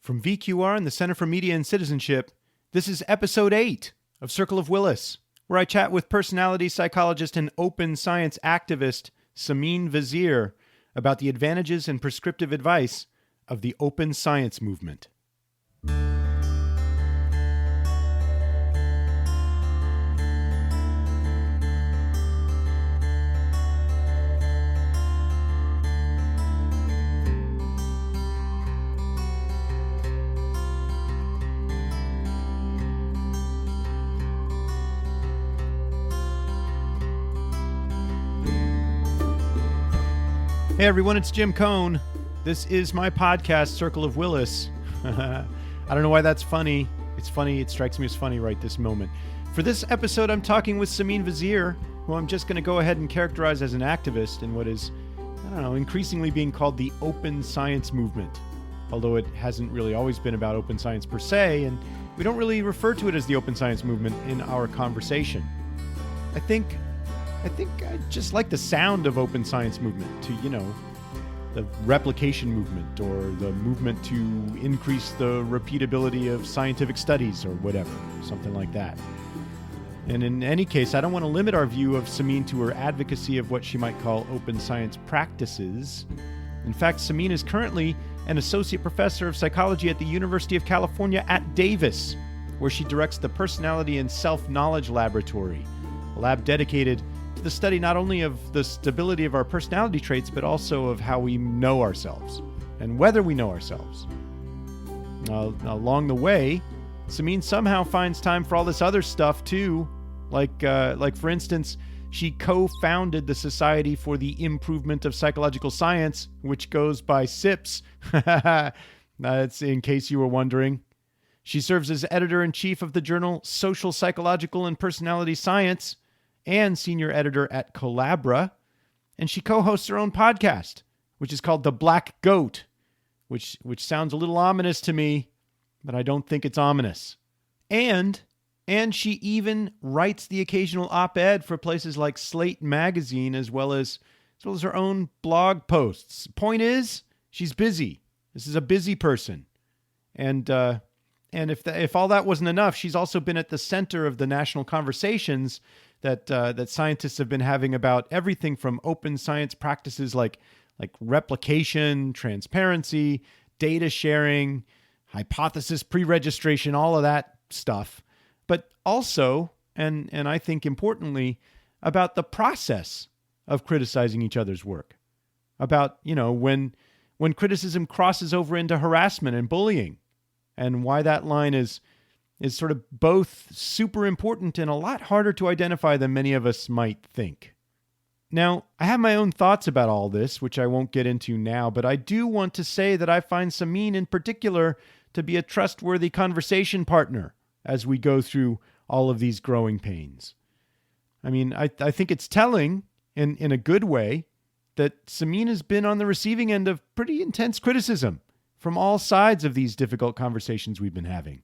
From VQR and the Center for Media and Citizenship, this is Episode 8 of Circle of Willis, where I chat with personality psychologist and open science activist Simine Vazire about the advantages and prescriptive advice of the open science movement. Hey everyone, it's Jim Cohn. This is my podcast, Circle of Willis. I don't know why that's funny. It's funny. It strikes me as funny right this moment. For this episode, I'm talking with Simine Vazire, who I'm just going to go ahead and characterize as an activist in what is, increasingly being called the open science movement. Although it hasn't really always been about open science per se, and we don't really refer to it as the open science movement in our conversation. I think I just like the sound of open science movement to, the replication movement or the movement to increase the repeatability of scientific studies or whatever, something like that. And in any case, I don't want to limit our view of Simine to her advocacy of what she might call open science practices. In fact, Simine is currently an associate professor of psychology at the University of California at Davis, where she directs the Personality and Self-Knowledge Laboratory, a lab dedicated to the study not only of the stability of our personality traits, but also of how we know ourselves and whether we know ourselves. Along the way, Simine somehow finds time for all this other stuff too. Like for instance, she co-founded the Society for the Improvement of Psychological Science, which goes by SIPS. That's in case you were wondering. She serves as editor-in-chief of the journal Social, Psychological, and Personality Science, and senior editor at Collabra, and she co-hosts her own podcast, which is called The Black Goat, which sounds a little ominous to me, but I don't think it's ominous. And she even writes the occasional op-ed for places like Slate Magazine, as well as her own blog posts. Point is, she's busy. This is a busy person, and if all that wasn't enough, she's also been at the center of the national conversations that scientists have been having about everything from open science practices like replication, transparency, data sharing, hypothesis pre-registration, all of that stuff. But also, and I think importantly, about the process of criticizing each other's work. About, when criticism crosses over into harassment and bullying, and why that line is sort of both super important and a lot harder to identify than many of us might think. Now, I have my own thoughts about all this, which I won't get into now, but I do want to say that I find Simine in particular to be a trustworthy conversation partner as we go through all of these growing pains. I mean, I think it's telling, in a good way, that Simine has been on the receiving end of pretty intense criticism from all sides of these difficult conversations we've been having.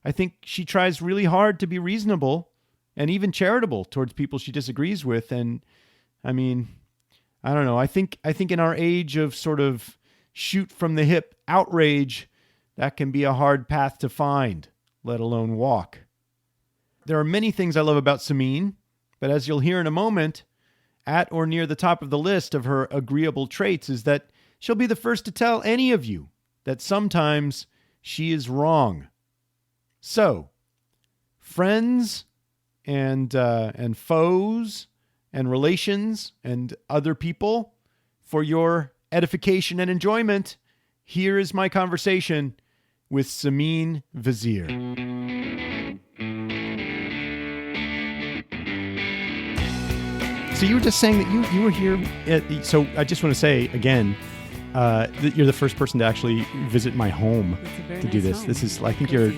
I think she tries really hard to be reasonable and even charitable towards people she disagrees with. And I mean, I don't know. I think in our age of sort of shoot from the hip outrage, that can be a hard path to find, let alone walk. There are many things I love about Simine, but as you'll hear in a moment, at or near the top of the list of her agreeable traits is that she'll be the first to tell any of you that sometimes she is wrong. So, friends and foes and relations and other people, for your edification and enjoyment, here is my conversation with Simine Vazire. So you were just saying that you were here. So I just want to say again, that you're the first person to actually visit my home to do this. Home. This is, I think, your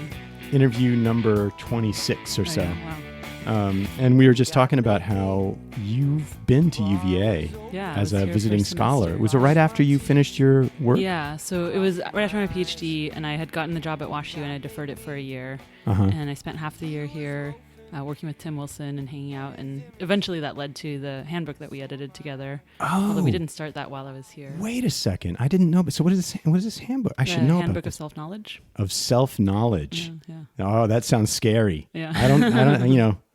interview number 26 or so. Wow. And we were just talking about how you've been to UVA as a visiting scholar. Was it right after you finished your work? Yeah, so it was right after my PhD, and I had gotten the job at WashU, and I deferred it for a year. And I spent half the year here working with Tim Wilson and hanging out. And eventually that led to the handbook that we edited together. Oh. Although we didn't start that while I was here. Wait a second. I didn't know. But so what is this handbook? I should know about Handbook this. of Self-Knowledge. Of self-knowledge. Yeah. Oh, that sounds scary. Yeah. I don't,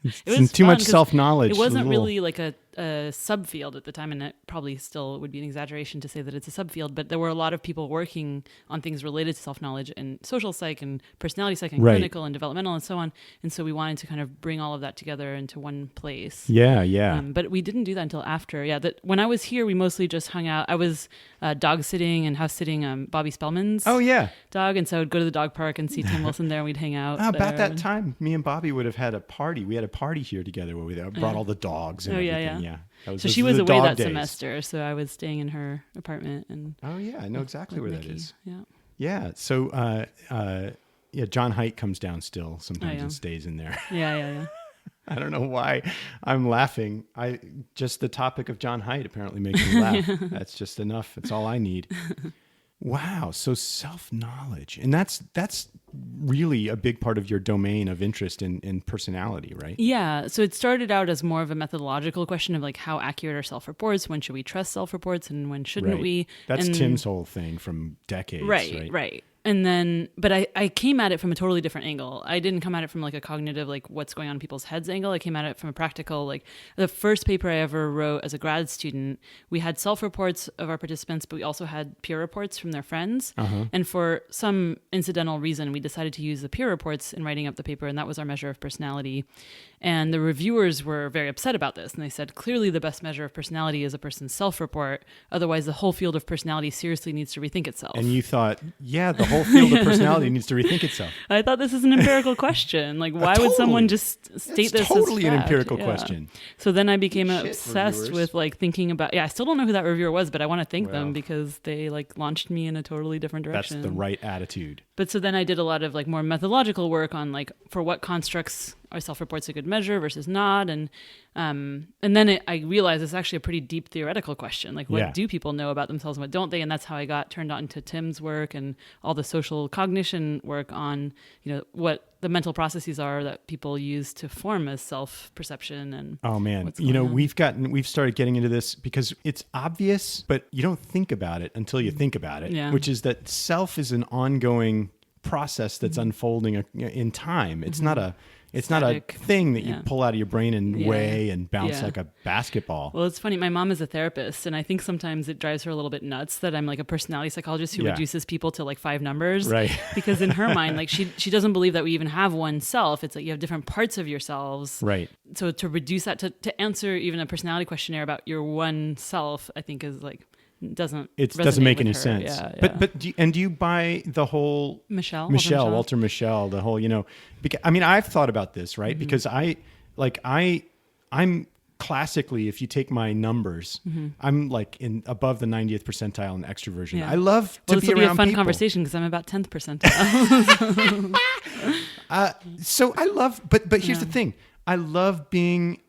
It was too fun much 'cause self-knowledge. It wasn't a little- really like a subfield at the time, and it probably still would be an exaggeration to say that it's a subfield, but there were a lot of people working on things related to self-knowledge and social psych and personality psych and Right. clinical and developmental and so on. And so we wanted to kind of bring all of that together into one place. Yeah. But we didn't do that until after. Yeah, when I was here, we mostly just hung out. I was dog sitting and house sitting Bobby Spellman's Oh, yeah. dog, and so I would go to the dog park and see Tim Wilson there, and we'd hang out. About there. that time, me and Bobby would have had a party. We had a party here together where we brought all the dogs and everything. Yeah. So she was away that semester, so I was staying in her apartment. And oh, yeah. I know exactly where Mickey. that is. Yeah. Yeah. So, John Haidt comes down still sometimes and stays in there. Yeah. I don't know why I'm laughing. Just the topic of John Haidt apparently makes me laugh. That's just enough. That's all I need. Wow. So self-knowledge. And that's really a big part of your domain of interest in personality, right? Yeah. So it started out as more of a methodological question of like how accurate are self-reports? When should we trust self-reports and when shouldn't Right. we? That's and, Tim's whole thing from decades, right? Right. And then, but I came at it from a totally different angle. I didn't come at it from like a cognitive, like what's going on in people's heads angle. I came at it from a practical, like the first paper I ever wrote as a grad student, we had self-reports of our participants, but we also had peer reports from their friends. Uh-huh. And for some incidental reason, we decided to use the peer reports in writing up the paper. And that was our measure of personality. And the reviewers were very upset about this. And they said, clearly the best measure of personality is a person's self-report. Otherwise, the whole field of personality seriously needs to rethink itself. And you thought, yeah, the whole field of personality needs to rethink itself. I thought this is an empirical question. Like, why Totally. would someone just state this totally as an fact? empirical Yeah. question. So then I became Shit, obsessed reviewers. with like thinking about, I still don't know who that reviewer was, but I want to thank Well. them because they like launched me in a totally different That's direction. the right attitude. But so then I did a lot of like more methodological work on like for what constructs are self-reports a good measure versus not, and then I realized it's actually a pretty deep theoretical question. Like, what Yeah. do people know about themselves and what don't they? And that's how I got turned on to Tim's work and all the social cognition work on what the mental processes are that people use to form as self-perception and Oh man, what's going on. we've started getting into this because it's obvious, but you don't think about it until you think about it. Yeah. Which is that self is an ongoing process that's unfolding in time. It's not a Static. thing that you Yeah. pull out of your brain and Yeah. weigh and bounce Yeah. like a basketball. Well, it's funny. My mom is a therapist, and I think sometimes it drives her a little bit nuts that I'm like a personality psychologist who Yeah. reduces people to like 5 numbers. Right. Because in her mind, like she doesn't believe that we even have one self. It's like you have different parts of yourselves. Right. So to reduce that to answer even a personality questionnaire about your one self, I think is like doesn't make resonate any with her. sense. Yeah, But do you buy the whole Walter Michel, the whole, because, I mean, I've thought about this, right? Mm-hmm. Because I'm classically, if you take my numbers, I'm like above the 90th percentile in extroversion. Yeah. I love to Well, be this will be around a fun people. conversation because I'm about 10th percentile. So I love, but here's the thing. I love being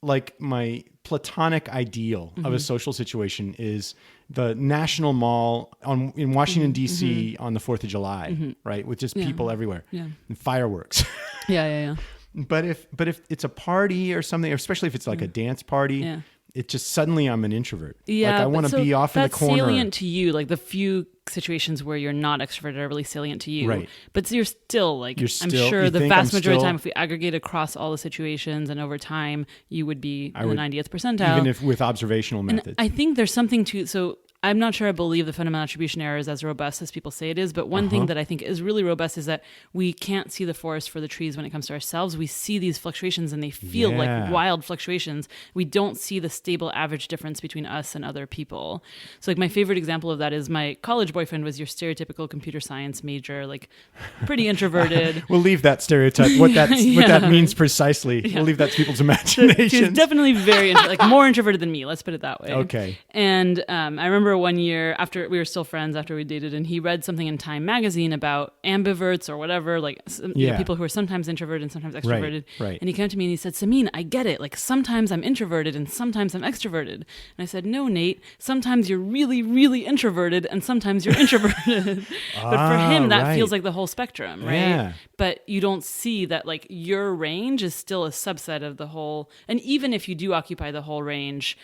like my platonic ideal of a social situation is the National Mall in Washington, D.C. on the 4th of July, right? With just people everywhere Yeah. and fireworks. Yeah. But if it's a party or something, especially if it's like a dance party, Yeah. it just suddenly I'm an introvert. Yeah, like I but want to so be off in the that's corner. salient to you. Like the few situations where you're not extroverted are really salient to you. Right. But you're still like, You're I'm still- sure you the think vast I'm majority of the still- time, if we aggregate across all the situations and over time, you would be in the would- 90th percentile. Even if with observational methods. I think there's something to, so I'm not sure I believe the fundamental attribution error is as robust as people say it is, but one thing that I think is really robust is that we can't see the forest for the trees when it comes to ourselves. We see these fluctuations and they feel Yeah. like wild fluctuations. We don't see the stable average difference between us and other people. So like my favorite example of that is my college boyfriend was your stereotypical computer science major, like pretty introverted. We'll leave that stereotype. What that means precisely. We'll leave that to people's She was imaginations. definitely very like more introverted than me. Let's put it that way. Okay. And I remember remember one year after we were still friends after we dated, and he read something in Time magazine about ambiverts or whatever, like people who are sometimes introverted and sometimes extroverted. Right. And he came to me and he said, Simine, I get it. Like sometimes I'm introverted and sometimes I'm extroverted. And I said, no, Nate, sometimes you're really, really introverted and sometimes you're introverted. But for him, that feels like the whole spectrum, right? Yeah. But you don't see that like your range is still a subset of the whole. And even if you do occupy the whole range,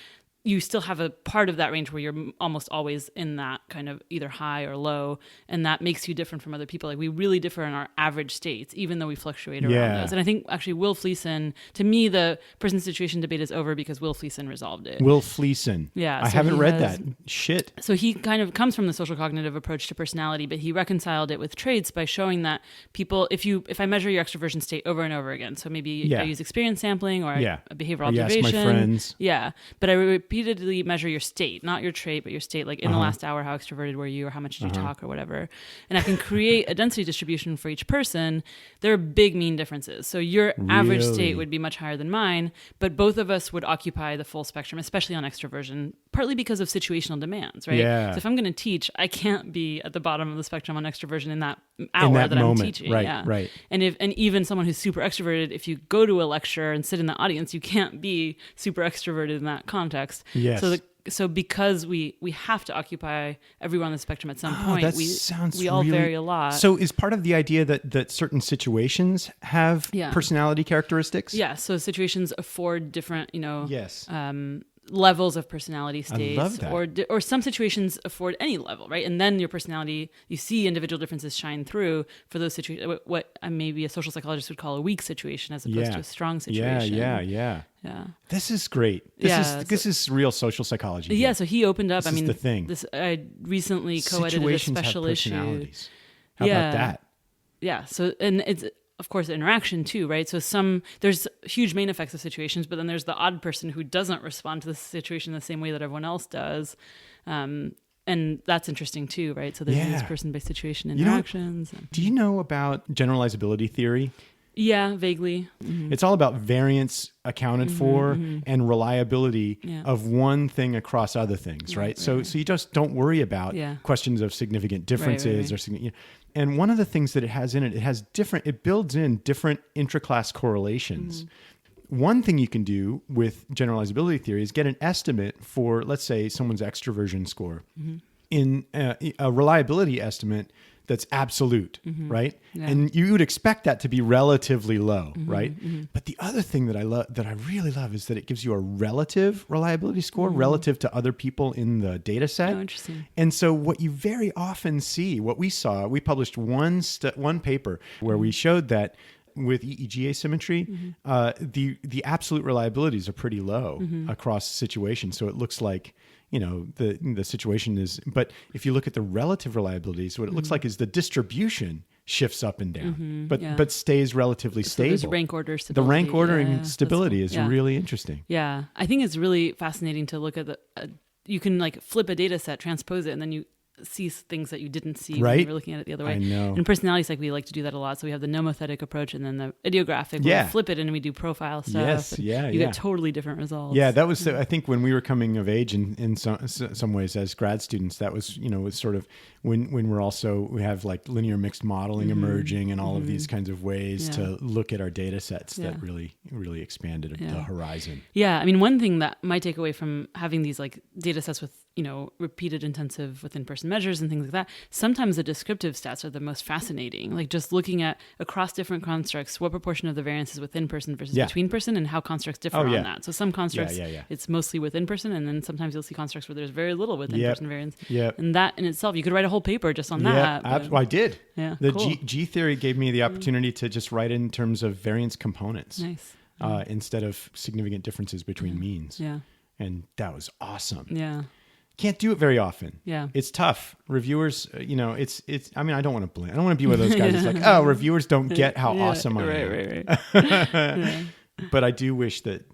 you still have a part of that range where you're almost always in that kind of either high or low, and that makes you different from other people. Like we really differ in our average states, even though we fluctuate around those. And I think actually Will Fleeson, to me, the person situation debate is over because Will Fleeson resolved it. Will Fleeson. Yeah. I haven't read that. Shit. So he kind of comes from the social cognitive approach to personality, but he reconciled it with traits by showing that people, if I measure your extroversion state over and over again, so maybe I use experience sampling or a behavioral observation. Yes, my friends. Yeah. But I repeatedly measure your state, not your trait, but your state. Like in the last hour, how extroverted were you, or how much did you talk, or whatever. And I can create a density distribution for each person. There are big mean differences. So your average state would be much higher than mine, but both of us would occupy the full spectrum, especially on extroversion, partly because of situational demands, right? Yeah. So if I'm going to teach, I can't be at the bottom of the spectrum on extroversion in that hour that moment. I'm teaching. Right. And even someone who's super extroverted, if you go to a lecture and sit in the audience, you can't be super extroverted in that context. Yes. So because we have to occupy everyone on the spectrum at some point, we all vary a lot. So is part of the idea that certain situations have personality characteristics? Yeah. So situations afford different, Yes. levels of personality states. I love that. Or some situations afford any level, right? And then your personality, you see individual differences shine through for those situations, what maybe a social psychologist would call a weak situation as opposed to a strong situation. Yeah. This is great. This is real social psychology. Yeah, so he opened up. This is the thing. I recently co-edited a special issue. How about that? Yeah. So, and it's, of course, interaction too, right? So there's huge main effects of situations, but then there's the odd person who doesn't respond to the situation the same way that everyone else does. And that's interesting too, right? So there's these person-based situation interactions. Do you know about generalizability theory? Yeah, vaguely. Mm-hmm. It's all about variance accounted for and reliability of one thing across other things, right? So you just don't worry about questions of significant differences or significant. And one of the things that it has in it, it builds in different intraclass correlations. One thing you can do with generalizability theory is get an estimate for, let's say, someone's extroversion score in a reliability estimate that's absolute, right? Yeah. And you would expect that to be relatively low, right? But the other thing that I really love is that it gives you a relative reliability score relative to other people in the data set. Oh, interesting. And so what you very often see, we published one paper where we showed that with EEG asymmetry, the absolute reliabilities are pretty low across situations. So it looks like, the situation is, but if you look at the relative reliabilities, what it looks like is the distribution shifts up and down, but stays relatively stable. There's rank order stability. The rank ordering stability is really interesting. Yeah. I think it's really fascinating to look at you can like flip a data set, transpose it, and then you see things that you didn't see when you were looking at it the other way. I know. In personality psych, we like to do that a lot. So we have the nomothetic approach and then the ideographic. We flip it and we do profile stuff. You get totally different results. Yeah, that was. I think when we were coming of age in some ways as grad students, that was was sort of when we have like linear mixed modeling emerging and all of these kinds of ways to look at our data sets that really expanded the horizon. Yeah, I mean, one thing that my takeaway from having these like data sets with repeated intensive within person measures and things like that, sometimes the descriptive stats are the most fascinating. Like just looking at across different constructs, what proportion of the variance is within person versus between person, and how constructs differ on that. So some constructs, it's mostly within person, and then sometimes you'll see constructs where there's very little within person variance. And that in itself, you could write a whole paper just on that. I did. Yeah, the cool. G theory gave me the opportunity to just write in terms of variance components. Nice. Instead of significant differences between means. Yeah. And that was awesome. Yeah. Can't do it very often. Yeah. It's tough. Reviewers, it's, I mean, I don't want to blame. I don't want to be one of those guys that's like, reviewers don't get how awesome I am. Right. But I do wish that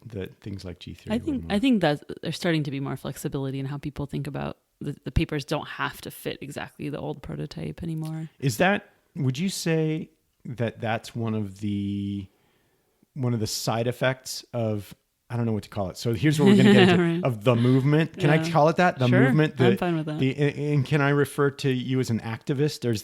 things like G3 I think that there's starting to be more flexibility in how people think about the papers don't have to fit exactly the old prototype anymore. Would you say that that's one of the side effects of I don't know what to call it. So here's what we're going to get into Right. of the movement. Can I call it that? The Sure. movement. I'm fine with that. And can I refer to you as an activist, or is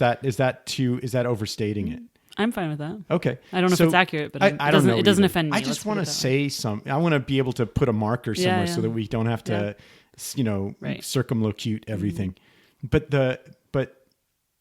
that overstating it? I'm fine with that. Okay. I don't know if it's accurate, but I don't know. it doesn't either. offend me. I just want to Let's put it say something. I want to be able to put a marker somewhere so that we don't have to, Right. circumlocute everything.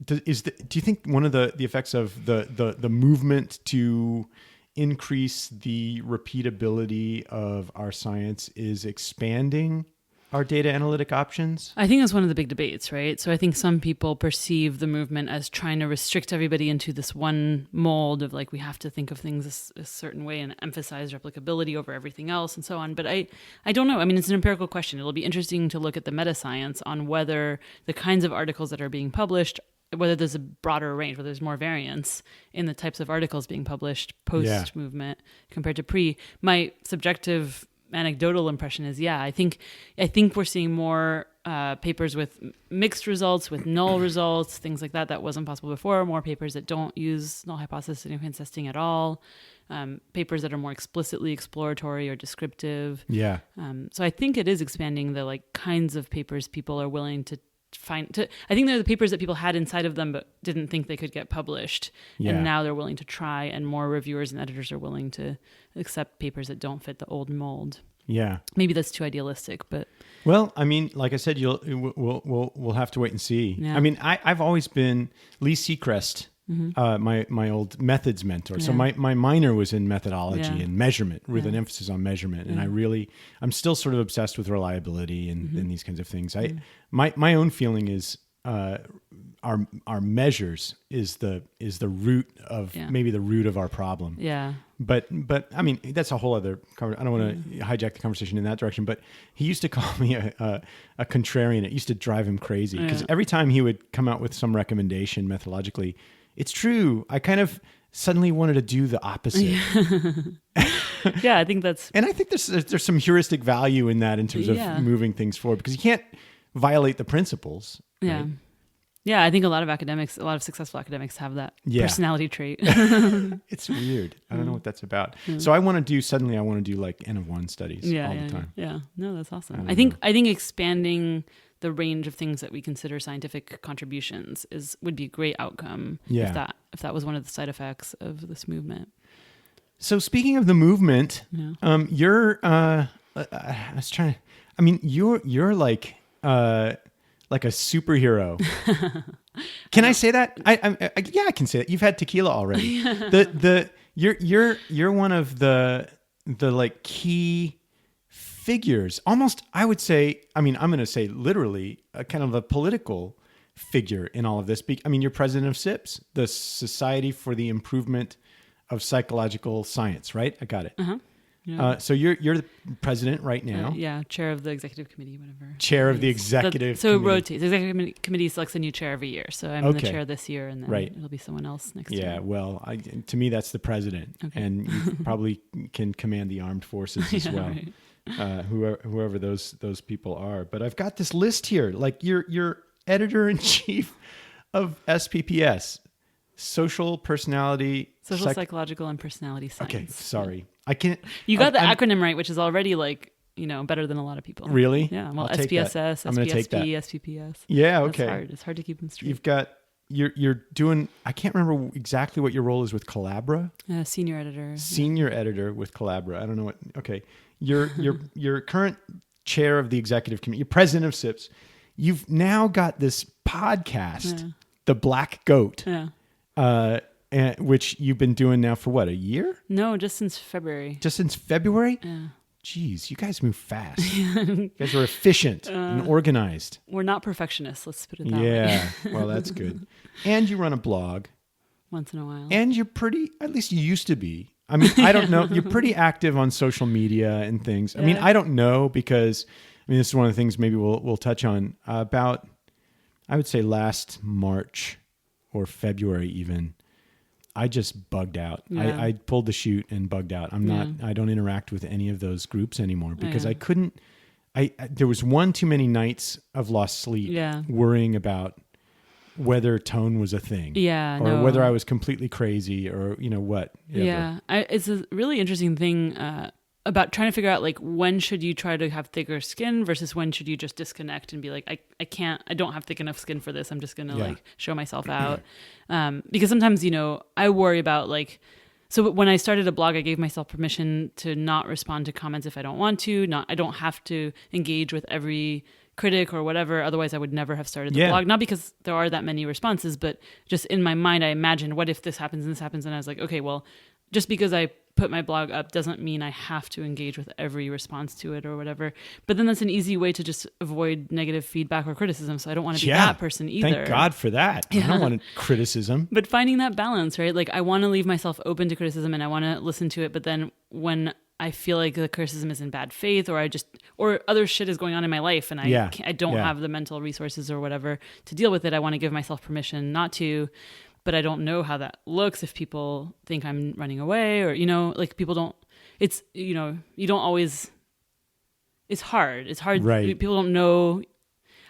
Do you think one of the effects of the movement to increase the repeatability of our science is expanding our data analytic options? I think that's one of the big debates, right? So I think some people perceive the movement as trying to restrict everybody into this one mold of like, we have to think of things a certain way and emphasize replicability over everything else and so on. But I don't know. I mean, it's an empirical question. It'll be interesting to look at the meta-science on whether the kinds of articles that are being published, whether there's a broader range, whether there's more variance in the types of articles being published post-movement compared to pre. My subjective anecdotal impression is, I think we're seeing more papers with mixed results, with null results, things like that wasn't possible before. More papers that don't use null hypothesis significance testing at all. Papers that are more explicitly exploratory or descriptive. Yeah. So I think it is expanding the like kinds of papers people are willing to find. I think they're the papers that people had inside of them but didn't think they could get published, and now they're willing to try, and more reviewers and editors are willing to accept papers that don't fit the old mold. Yeah, maybe that's too idealistic, but well, I mean, like I said, we'll have to wait and see. Yeah. I mean, I've always been Lee Seacrest, my old methods mentor. So my minor was in methodology and measurement, with an emphasis on measurement, and I'm still sort of obsessed with reliability and these kinds of things. My own feeling is our measures is the root of maybe the root of our problem. Yeah. But I mean, that's a whole other. I don't want to hijack the conversation in that direction. But he used to call me a contrarian. It used to drive him crazy because every time he would come out with some recommendation methodologically, it's true. I kind of suddenly wanted to do the opposite. Yeah, I think that's. And I think there's some heuristic value in that in terms of moving things forward, because you can't violate the principles. Yeah. Right? Yeah, I think a lot of successful academics have that personality trait. It's weird. I don't know what that's about. So I want to do like N of 1 studies all the time. Yeah. No, that's awesome. I think expanding the range of things that we consider scientific contributions would be a great outcome if that was one of the side effects of this movement. So speaking of the movement, you're you're like a superhero. Can I say that? I can say that. You've had tequila already. You're one of the like key figures. Almost, I would say. I mean, I'm going to say literally a kind of a political figure in all of this. I mean, you're president of SIPS, the Society for the Improvement of Psychological Science, right? I got it. Uh-huh. Yeah. So you're the president right now. Chair of the executive committee, whatever. Chair of the executive so committee. it rotates. The executive committee selects a new chair every year. So I'm the chair this year, and then it'll be someone else next year. Yeah, well, to me, that's the president. Okay. And you probably can command the armed forces as well, right. Whoever those people are. But I've got this list here. Like you're editor-in-chief of SPPS, Social Psychological and Personality Science. Okay, sorry. I can't. You got the acronym right, which is already like, better than a lot of people. Really? Yeah. Well, SPSS, SPSP, SPPS. Yeah. Okay. It's hard to keep them straight. You've got you're doing. I can't remember exactly what your role is with Collabra. Senior editor. Senior editor with Collabra. I don't know what. Okay. You're current chair of the executive committee. You're president of SIPS. You've now got this podcast, The Black Goat. Yeah. Which you've been doing now for what, a year? No, just since February. Just since February? Yeah. Jeez, you guys move fast. You guys are efficient and organized. We're not perfectionists, let's put it that way. Yeah, well, that's good. And you run a blog. Once in a while. And you're at least you used to be. I mean, I don't know. You're pretty active on social media and things. I mean, I don't know because, this is one of the things maybe we'll touch on about, I would say last March or February even. I just bugged out. Yeah. I pulled the chute and bugged out. I don't interact with any of those groups anymore because I couldn't, there was one too many nights of lost sleep worrying about whether tone was a thing or whether I was completely crazy or what. Yeah. It's a really interesting thing. about trying to figure out like when should you try to have thicker skin versus when should you just disconnect and be like, I don't have thick enough skin for this. I'm just going to like show myself out. Because sometimes, I worry about like, so when I started a blog, I gave myself permission to not respond to comments if I don't want to. I don't have to engage with every critic or whatever. Otherwise, I would never have started the blog. Not because there are that many responses, but just in my mind, I imagined what if this happens and this happens. And I was like, okay, well, just because I put my blog up doesn't mean I have to engage with every response to it or whatever. But then that's an easy way to just avoid negative feedback or criticism. So I don't want to be that person either. Thank God for that. I don't want criticism. But finding that balance, right? Like I want to leave myself open to criticism and I want to listen to it. But then when I feel like the criticism is in bad faith or or other shit is going on in my life and I don't have the mental resources or whatever to deal with it, I want to give myself permission not to. But I don't know how that looks if people think I'm running away or, like people don't, it's, you don't always, it's hard. It's hard. Right. People don't know.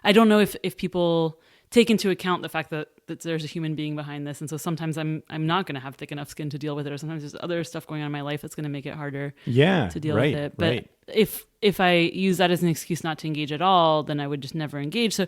I don't know if people take into account the fact that there's a human being behind this. And so sometimes I'm not going to have thick enough skin to deal with it. Or sometimes there's other stuff going on in my life that's going to make it harder to deal with it. But if I use that as an excuse not to engage at all, then I would just never engage. So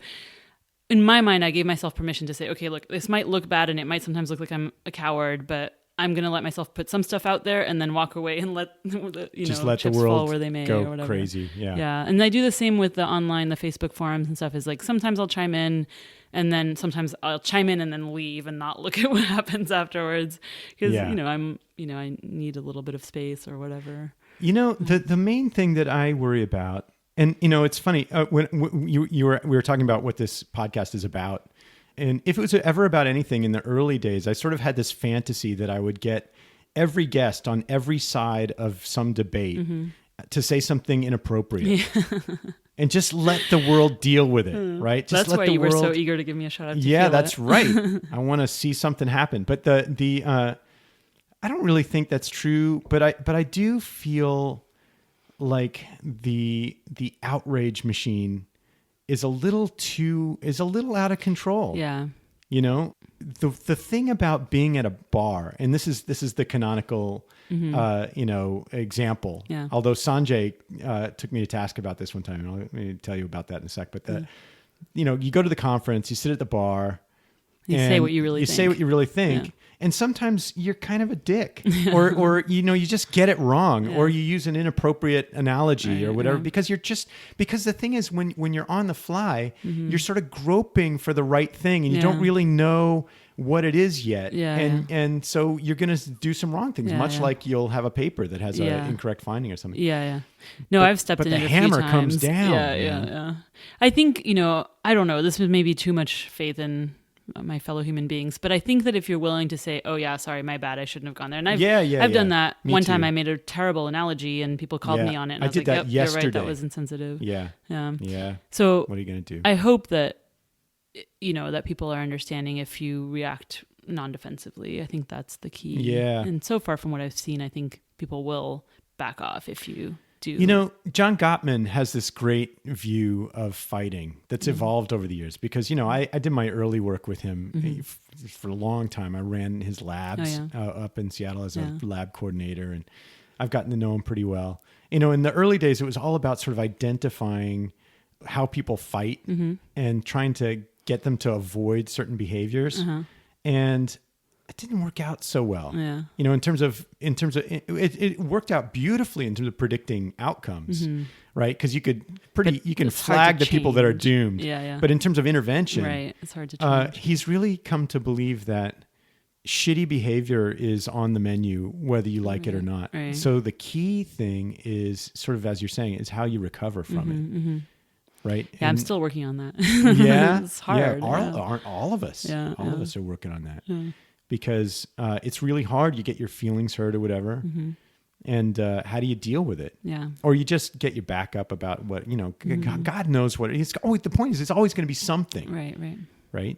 in my mind, I gave myself permission to say, okay, look, this might look bad and it might sometimes look like I'm a coward, but I'm going to let myself put some stuff out there and then walk away and let the chips fall where they may go or whatever. Crazy. Yeah. Yeah. And I do the same with the Facebook forums and stuff is like, sometimes I'll chime in and then sometimes I'll chime in and then leave and not look at what happens afterwards. Because, I need a little bit of space or whatever. The main thing that I worry about, and it's funny when we were talking about what this podcast is about, and if it was ever about anything in the early days, I sort of had this fantasy that I would get every guest on every side of some debate to say something inappropriate, and just let the world deal with it. Right? Just that's why you were so eager to give me a shout out. Yeah, that's right. I want to see something happen, but I don't really think that's true. But I do feel like the outrage machine is a little out of control. Yeah. The thing about being at a bar, and this is the canonical example. Yeah. Although Sanjay took me to task about this one time, and I'll tell you about that in a sec. But you go to the conference, you sit at the bar, you say what you really think. Yeah. And sometimes you're kind of a dick or you just get it wrong or you use an inappropriate analogy or whatever because the thing is when you're on the fly, you're sort of groping for the right thing and you don't really know what it is yet. And so you're going to do some wrong things, much like you'll have a paper that has an incorrect finding or something. Yeah. No, I've stepped in it a few times. But the hammer comes down. Yeah. I think, I don't know, this was maybe too much faith in my fellow human beings, but I think that if you're willing to say, "Oh yeah, sorry, my bad, I shouldn't have gone there," and I've done that. Me one too. time, I made a terrible analogy, and people called me on it, and I was did like, that "Yep, yesterday. you're right, that was insensitive." Yeah. So what are you going to do? I hope that that people are understanding if you react non-defensively. I think that's the key. Yeah. And so far from what I've seen, I think people will back off if you do. John Gottman has this great view of fighting that's evolved over the years because, I did my early work with him for a long time. I ran his labs up in Seattle as a lab coordinator, and I've gotten to know him pretty well. In the early days, it was all about sort of identifying how people fight and trying to get them to avoid certain behaviors. And it didn't work out so well. Yeah. In terms of it worked out beautifully in terms of predicting outcomes, right? Because you can flag the people that are doomed. Yeah. But in terms of intervention, right, it's hard to change. He's really come to believe that shitty behavior is on the menu, whether you like it or not. Right. So the key thing is sort of, as you're saying, is how you recover from it. Right. Yeah, I'm still working on that. Yeah. It's hard. Aren't all of us? Yeah. All of us are working on that. Yeah. Because it's really hard. You get your feelings hurt or whatever. And how do you deal with it? Yeah. Or you just get your back up about what, God knows what it is. Oh, the point is it's always going to be something. Right.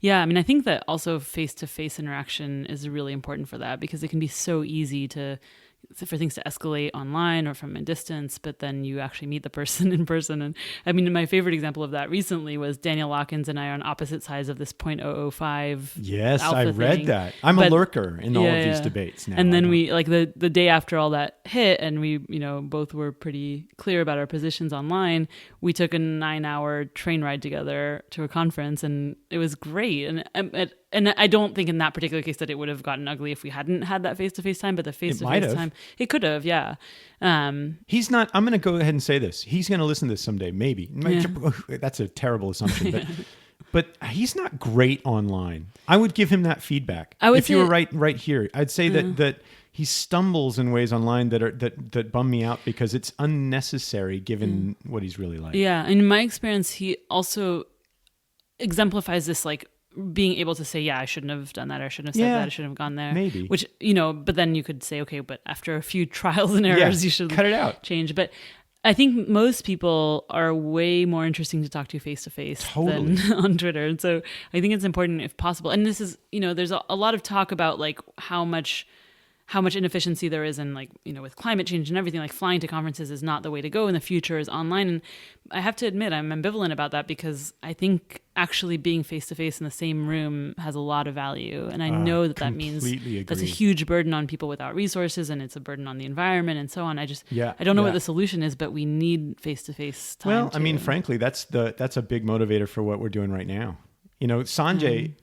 Yeah. I mean, I think that also face-to-face interaction is really important for that because it can be so easy to for things to escalate online or from a distance, but then you actually meet the person in person. And I mean, my favorite example of that recently was Daniel Watkins and I are on opposite sides of this .005. Yes, alpha I read thing. that. I'm a lurker in all of these debates now. And then we, like the day after all that hit, and we, both were pretty clear about our positions online, we took a 9-hour train ride together to a conference, and it was great. And I don't think in that particular case that it would have gotten ugly if we hadn't had that face-to-face time, but the face-to-face time, it could have, yeah. He's not, I'm going to go ahead and say this. He's going to listen to this someday, maybe. That's a terrible assumption, but he's not great online. I would give him that feedback. If you were right here, I'd say that he stumbles in ways online that bum me out because it's unnecessary given what he's really like. Yeah, in my experience, he also exemplifies this, like, being able to say, yeah, I shouldn't have done that, or I shouldn't have said that, I shouldn't have gone there. Maybe. Which, but then you could say, okay, but after a few trials and errors, you should cut it out. Change. But I think most people are way more interesting to talk to face-to-face than on Twitter. And so I think it's important, if possible. And this is, there's a lot of talk about, like, how much inefficiency there is in, like, with climate change and everything, like flying to conferences is not the way to go, and the future is online. And I have to admit, I'm ambivalent about that, because I think actually being face-to-face in the same room has a lot of value. And I know that means that's a huge burden on people without resources, and it's a burden on the environment and so on. I don't know what the solution is, but we need face-to-face time. Well, I mean, frankly, that's a big motivator for what we're doing right now. Sanjay,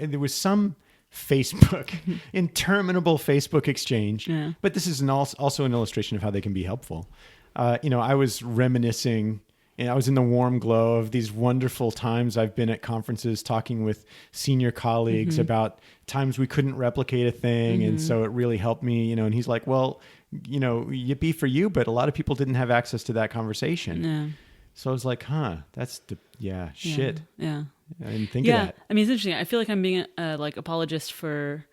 there was some Facebook, interminable Facebook exchange. Yeah. But this is also an illustration of how they can be helpful. I was reminiscing, and I was in the warm glow of these wonderful times I've been at conferences talking with senior colleagues about times we couldn't replicate a thing. And so it really helped me, and he's like, well, yippee for you, but a lot of people didn't have access to that conversation. Yeah. So I was like, shit. Yeah. I didn't think of that. I mean, it's interesting. I feel like I'm being a apologist for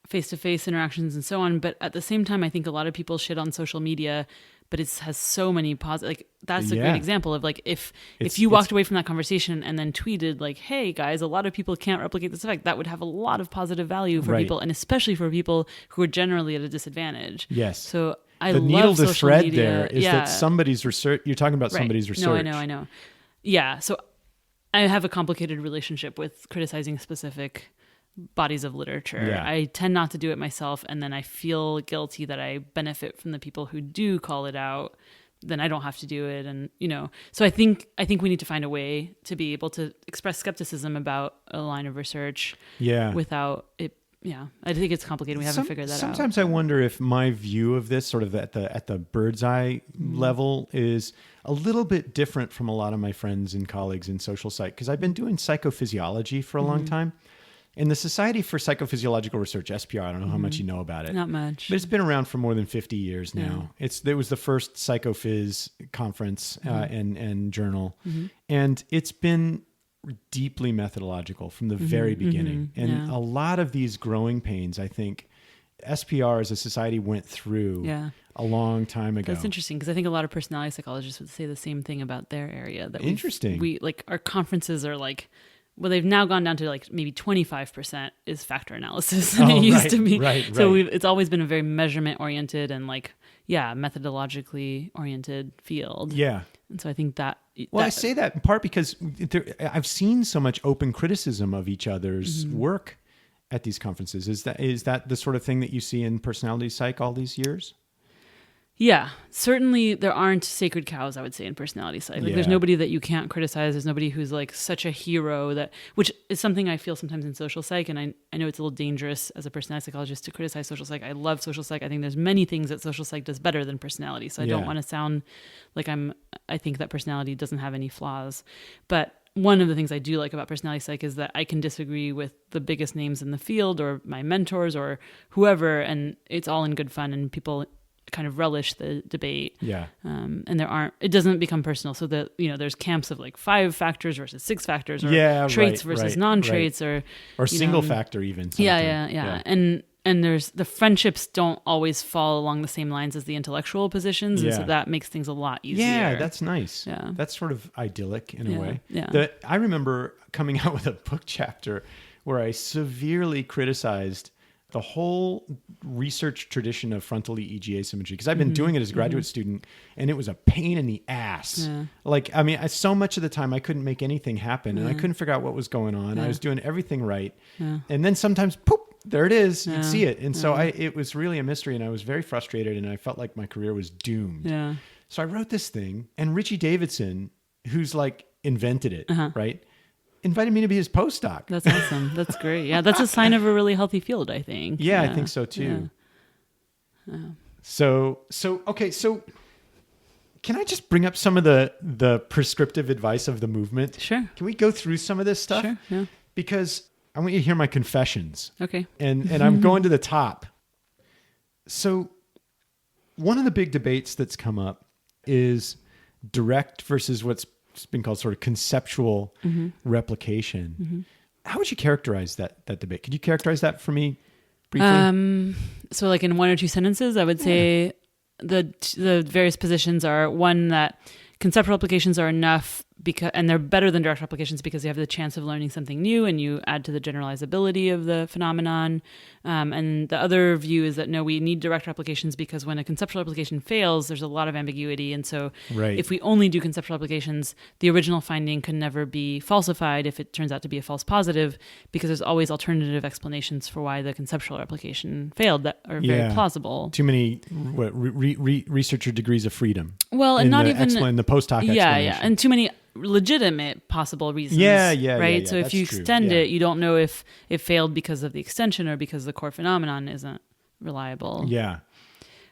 face-to-face interactions and so on, but at the same time, I think a lot of people shit on social media, but it has so many positive. Like, that's a great example of, like, if you walked away from that conversation and then tweeted, like, "Hey guys, a lot of people can't replicate this effect," that would have a lot of positive value for people, and especially for people who are generally at a disadvantage. Yes. So I the love needle to social thread media. there is that somebody's research. You're talking about somebody's research. No, I know. Yeah. So I have a complicated relationship with criticizing specific bodies of literature. Yeah. I tend not to do it myself, and then I feel guilty that I benefit from the people who do call it out. Then I don't have to do it, and So I think we need to find a way to be able to express skepticism about a line of research. Yeah. Without it. Yeah, I think it's complicated. We haven't figured that out. Sometimes I wonder if my view of this, sort of at the bird's eye level, is a little bit different from a lot of my friends and colleagues in social psych, because I've been doing psychophysiology for a long time. And the Society for Psychophysiological Research, SPR, I don't know how much you know about it. Not much. But it's been around for more than 50 years now. Yeah. It was the first psychophys conference and journal. And it's been deeply methodological from the very beginning. And a lot of these growing pains, I think, SPR as a society went through a long time ago. That's interesting, because I think a lot of personality psychologists would say the same thing about their area. That interesting. We like, our conferences are like, well, they've now gone down to like maybe 25% is factor analysis than it used to be. Right. So it's always been a very measurement oriented and methodologically oriented field. Yeah. And so I think that... I say that in part because I've seen so much open criticism of each other's work at these conferences. Is that the sort of thing that you see in personality psych all these years? Yeah, certainly there aren't sacred cows, I would say, in personality psych. Like, there's nobody that you can't criticize. There's nobody who's like such a hero, which is something I feel sometimes in social psych. And I know it's a little dangerous as a personality psychologist to criticize social psych. I love social psych. I think there's many things that social psych does better than personality. So I don't want to sound like I think that personality doesn't have any flaws. But one of the things I do like about personality psych is that I can disagree with the biggest names in the field or my mentors or whoever, and it's all in good fun, and people kind of relish the debate. Yeah. And it doesn't become personal. So that, there's camps of like 5 factors versus 6 factors, or traits versus non-traits, or single factor even. Yeah. And there's the friendships don't always fall along the same lines as the intellectual positions. And so that makes things a lot easier. Yeah, that's nice. Yeah. That's sort of idyllic in a way. Yeah. I remember coming out with a book chapter where I severely criticized the whole research tradition of frontal EEG asymmetry, because I've been doing it as a graduate student, and it was a pain in the ass. Yeah. Like, I mean, so much of the time I couldn't make anything happen, and I couldn't figure out what was going on. I was doing everything right. Yeah. And then sometimes, poof, there it is. You'd see it. And so it was really a mystery, and I was very frustrated, and I felt like my career was doomed. Yeah. So I wrote this thing, and Richie Davidson, who's like invented it, right? Invited me to be his postdoc. That's awesome. That's great. Yeah, that's a sign of a really healthy field, I think. Yeah, I think so too. Yeah. So okay, so can I just bring up some of the prescriptive advice of the movement? Sure. Can we go through some of this stuff? Sure. Yeah. Because I want you to hear my confessions. Okay. And I'm going to the top. So one of the big debates that's come up is direct versus what's been called sort of conceptual replication. How would you characterize that debate? Could you characterize that for me briefly? So like in one or two sentences, I would say the various positions are one, that conceptual applications are enough and they're better than direct applications because you have the chance of learning something new and you add to the generalizability of the phenomenon. And the other view is that no, we need direct applications because when a conceptual application fails, there's a lot of ambiguity. And so if we only do conceptual applications, the original finding can never be falsified if it turns out to be a false positive, because there's always alternative explanations for why the conceptual application failed that are very plausible. Too many researcher degrees of freedom. Well, and not even in the post hoc explanation. And too many legitimate possible reasons. Right. So if you extend it, you don't know if it failed because of the extension or because the core phenomenon isn't reliable. Yeah.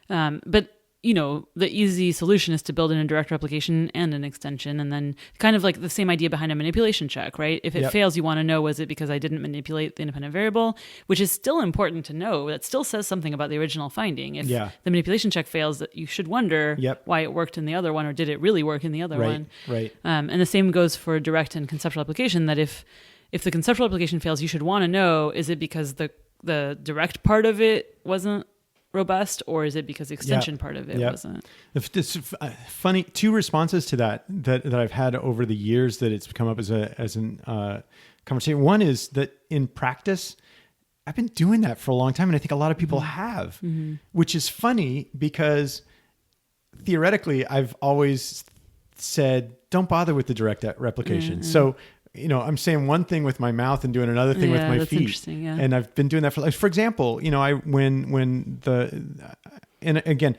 But you know, the easy solution is to build in a direct replication and an extension, and then kind of like the same idea behind a manipulation check, right? If it fails, you want to know, was it because I didn't manipulate the independent variable, which is still important to know. That still says something about the original finding. If the manipulation check fails, you should wonder why it worked in the other one, or did it really work in the other one? Right. And the same goes for direct and conceptual application, that if the conceptual application fails, you should want to know, is it because the direct part of it wasn't robust, or is it because the extension part of it wasn't? This funny two responses to that I've had over the years that it's come up as an conversation. One is that in practice, I've been doing that for a long time, and I think a lot of people have, which is funny because theoretically I've always said, don't bother with the direct replication. So, you know, I'm saying one thing with my mouth and doing another thing with my that's feet. Interesting, yeah. And I've been doing that for example, you know, and again,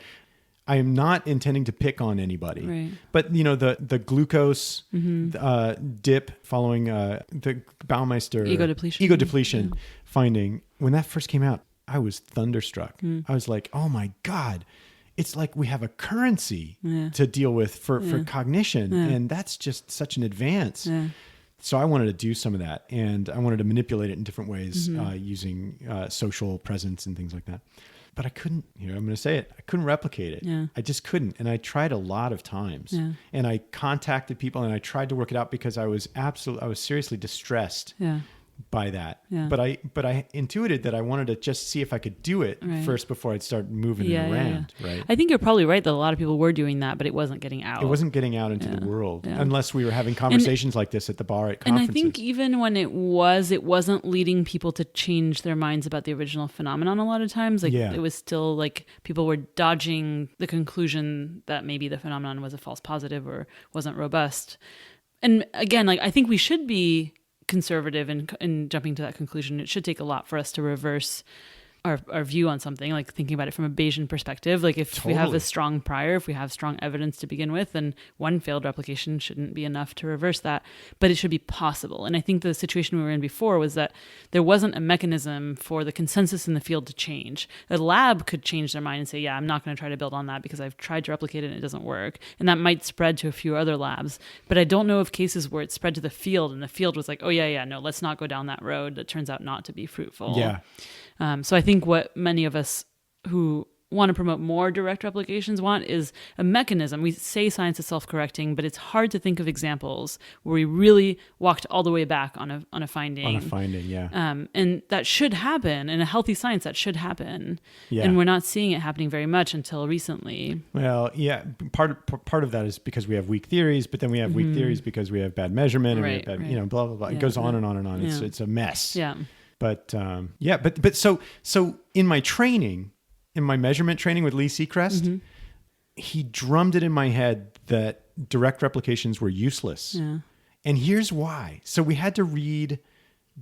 I am not intending to pick on anybody, right. But you know, the glucose dip following the Baumeister ego depletion finding, when that first came out, I was thunderstruck. I was like, oh my God. It's like we have a currency to deal with for cognition. And that's just such an advance. So I wanted to do some of that, and I wanted to manipulate it in different ways using social presence and things like that. But I couldn't, I'm going to say it, I couldn't replicate it. Yeah. I just couldn't. And I tried a lot of times. And I contacted people, and I tried to work it out because I was seriously distressed by that. But I intuited that I wanted to just see if I could do it first before I'd start moving it around. Right. I think you're probably right that a lot of people were doing that, but it wasn't getting out. It wasn't getting out into the world unless we were having conversations like this at the bar at conferences. And I think even when it wasn't leading people to change their minds about the original phenomenon a lot of times. Like it was still like people were dodging the conclusion that maybe the phenomenon was a false positive or wasn't robust. And again, like I think we should be conservative in jumping to that conclusion. It should take a lot for us to reverse our view on something, like thinking about it from a Bayesian perspective. Like if we have a strong prior, if we have strong evidence to begin with, then one failed replication shouldn't be enough to reverse that, but it should be possible. And I think the situation we were in before was that there wasn't a mechanism for the consensus in the field to change. The lab could change their mind and say, yeah, I'm not going to try to build on that because I've tried to replicate it and it doesn't work. And that might spread to a few other labs, but I don't know of cases where it spread to the field and the field was like, oh yeah, no, let's not go down that road. That turns out not to be fruitful. Yeah. So I think what many of us who want to promote more direct replications want is a mechanism. We say science is self-correcting, but it's hard to think of examples where we really walked all the way back on a finding. On a finding, yeah. And that should happen. In a healthy science, that should happen. Yeah. And we're not seeing it happening very much until recently. Well, yeah, part of that is because we have weak theories, but then we have weak theories because we have bad measurement and we have bad, blah, blah, blah. It goes on and on and on. It's a mess. Yeah. So in my training, in my measurement training with Lee Seacrest, he drummed it in my head that direct replications were useless. Yeah. And here's why. So we had to read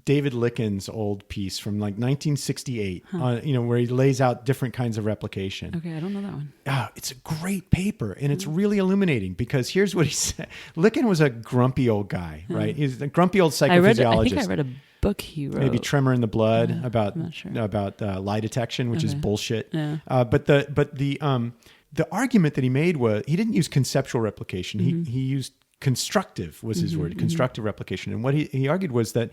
David Licken's old piece from like 1968, where he lays out different kinds of replication. Okay, I don't know that one. It's a great paper, and it's really illuminating because here's what he said. Licken was a grumpy old guy, right? He's a grumpy old psychophysiologist. I think I read a book he wrote. Maybe Tremor in the Blood about lie detection, which is bullshit. Yeah. But the argument that he made was he didn't use conceptual replication. He used constructive was his word, constructive replication. And what he argued was that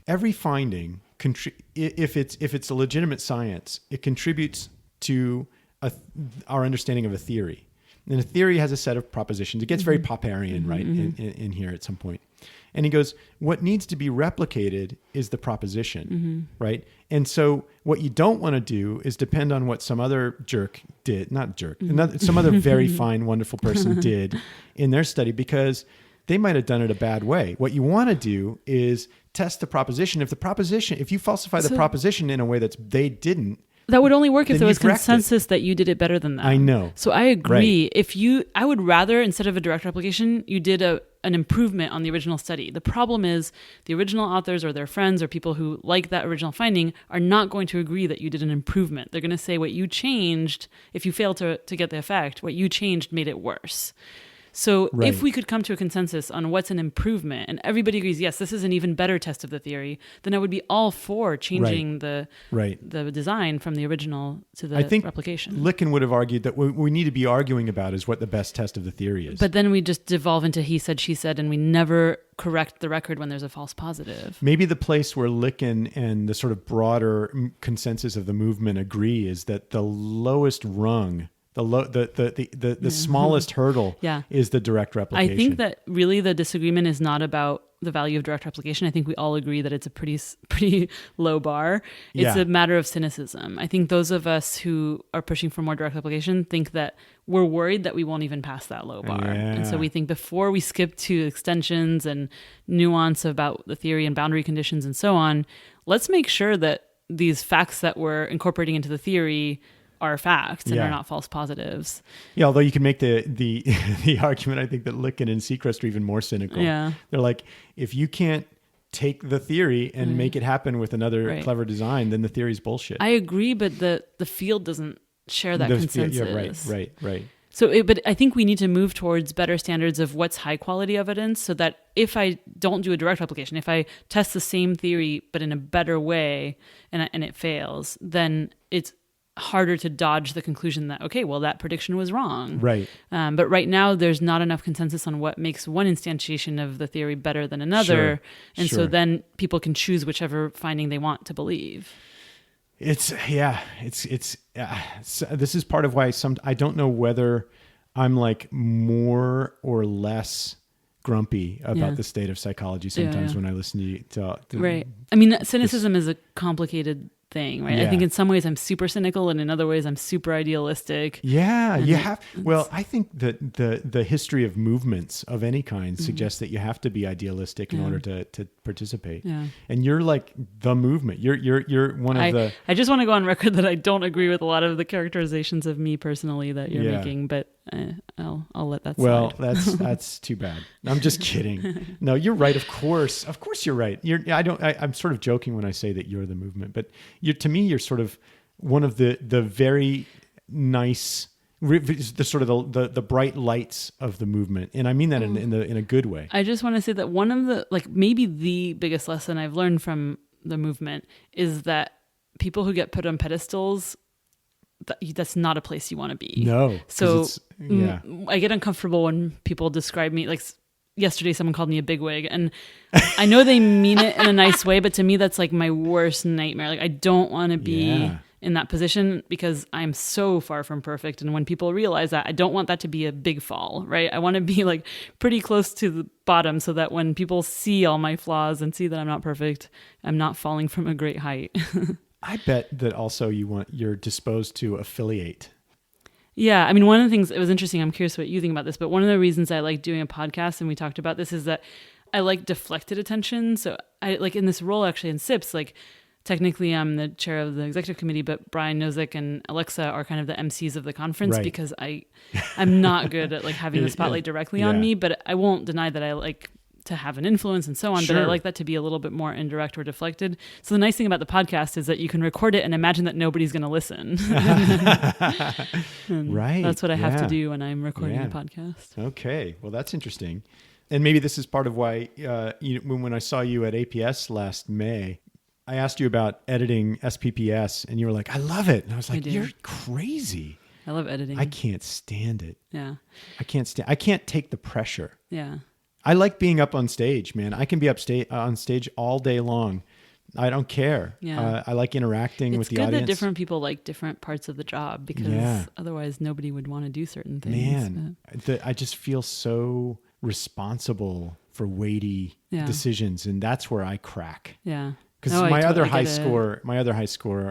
every finding, if it's a legitimate science, it contributes to our understanding of a theory. And a theory has a set of propositions. It gets very Popperian, right, in here at some point. And he goes, what needs to be replicated is the proposition, right? And so what you don't want to do is depend on what some other some other very fine, wonderful person did in their study, because they might have done it a bad way. What you want to do is test the proposition. If you falsify the proposition in a way they didn't, that would only work if there was consensus that you did it better than that. I know. So I agree. Right. I would rather, instead of a direct replication, you did an improvement on the original study. The problem is the original authors or their friends or people who like that original finding are not going to agree that you did an improvement. They're going to say what you changed, if you fail to get the effect, what you changed made it worse. So if we could come to a consensus on what's an improvement and everybody agrees, yes, this is an even better test of the theory, then I would be all for changing the design from the original to the replication. Licken would have argued that what we need to be arguing about is what the best test of the theory is. But then we just devolve into he said, she said, and we never correct the record when there's a false positive. Maybe the place where Licken and the sort of broader consensus of the movement agree is that the lowest rung, the smallest hurdle is the direct replication. I think that really the disagreement is not about the value of direct replication. I think we all agree that it's a pretty low bar. It's a matter of cynicism. I think those of us who are pushing for more direct replication think that we're worried that we won't even pass that low bar. And so we think before we skip to extensions and nuance about the theory and boundary conditions and so on, let's make sure that these facts that we're incorporating into the theory are facts and are not false positives. Yeah, although you can make the argument, I think, that Licken and Seacrest are even more cynical. Yeah. They're like, if you can't take the theory and make it happen with another clever design, then the theory's bullshit. I agree, but the field doesn't share that consensus. Yeah, right. So, but I think we need to move towards better standards of what's high quality evidence, so that if I don't do a direct replication, if I test the same theory but in a better way and it fails, then it's harder to dodge the conclusion that, okay, well, that prediction was wrong. Right. But right now, there's not enough consensus on what makes one instantiation of the theory better than another. So then people can choose whichever finding they want to believe. This is part of why I don't know whether I'm like more or less grumpy about the state of psychology sometimes when I listen to you talk. Right. I mean, cynicism is a complicated thing, right? I think in some ways I'm super cynical, and in other ways I'm super idealistic. Yeah, you have. Well, I think that the history of movements of any kind suggests that you have to be idealistic in order to participate. Yeah. And you're like the movement. You're one of the. I just want to go on record that I don't agree with a lot of the characterizations of me personally that you're making, but I'll let that slide. Well, that's too bad. I'm just kidding. No, you're right. Of course you're right. I'm sort of joking when I say that you're the movement, but to me, you're sort of one of the very nice, the sort of the bright lights of the movement, and I mean that in a good way. I just want to say that one of the maybe the biggest lesson I've learned from the movement is that people who get put on pedestals, that's not a place you want to be. No. So I get uncomfortable when people describe me like. Yesterday, someone called me a bigwig, and I know they mean it in a nice way, but to me, that's like my worst nightmare. Like, I don't want to be in that position because I'm so far from perfect. And when people realize that, I don't want that to be a big fall, right? I want to be like pretty close to the bottom so that when people see all my flaws and see that I'm not perfect, I'm not falling from a great height. I bet that also you're disposed to affiliate. Yeah. I mean, one of the things, it was interesting, I'm curious what you think about this, but one of the reasons I like doing a podcast, and we talked about this, is that I like deflected attention. So I like in this role actually in SIPS, like technically I'm the chair of the executive committee, but Brian Nozick and Alexa are kind of the MCs of the conference, Right. because I'm not good at like having the spotlight directly on me, but I won't deny that I like to have an influence and so on, but I like that to be a little bit more indirect or deflected. So the nice thing about the podcast is that you can record it and imagine that nobody's going to listen. Right. That's what I have to do when I'm recording a podcast. Okay. Well, that's interesting. And maybe this is part of why when I saw you at APS last May, I asked you about editing SPPS and you were like, I love it. And I was like, you're crazy. I love editing. I can't stand it. Yeah. I can't take the pressure. Yeah. I like being up on stage, man. I can be on stage all day long. I don't care. Yeah. I like interacting with the audience. It's good that different people like different parts of the job, because otherwise nobody would want to do certain things. Man, I just feel so responsible for weighty decisions, and that's where I crack. Yeah. Because my other high score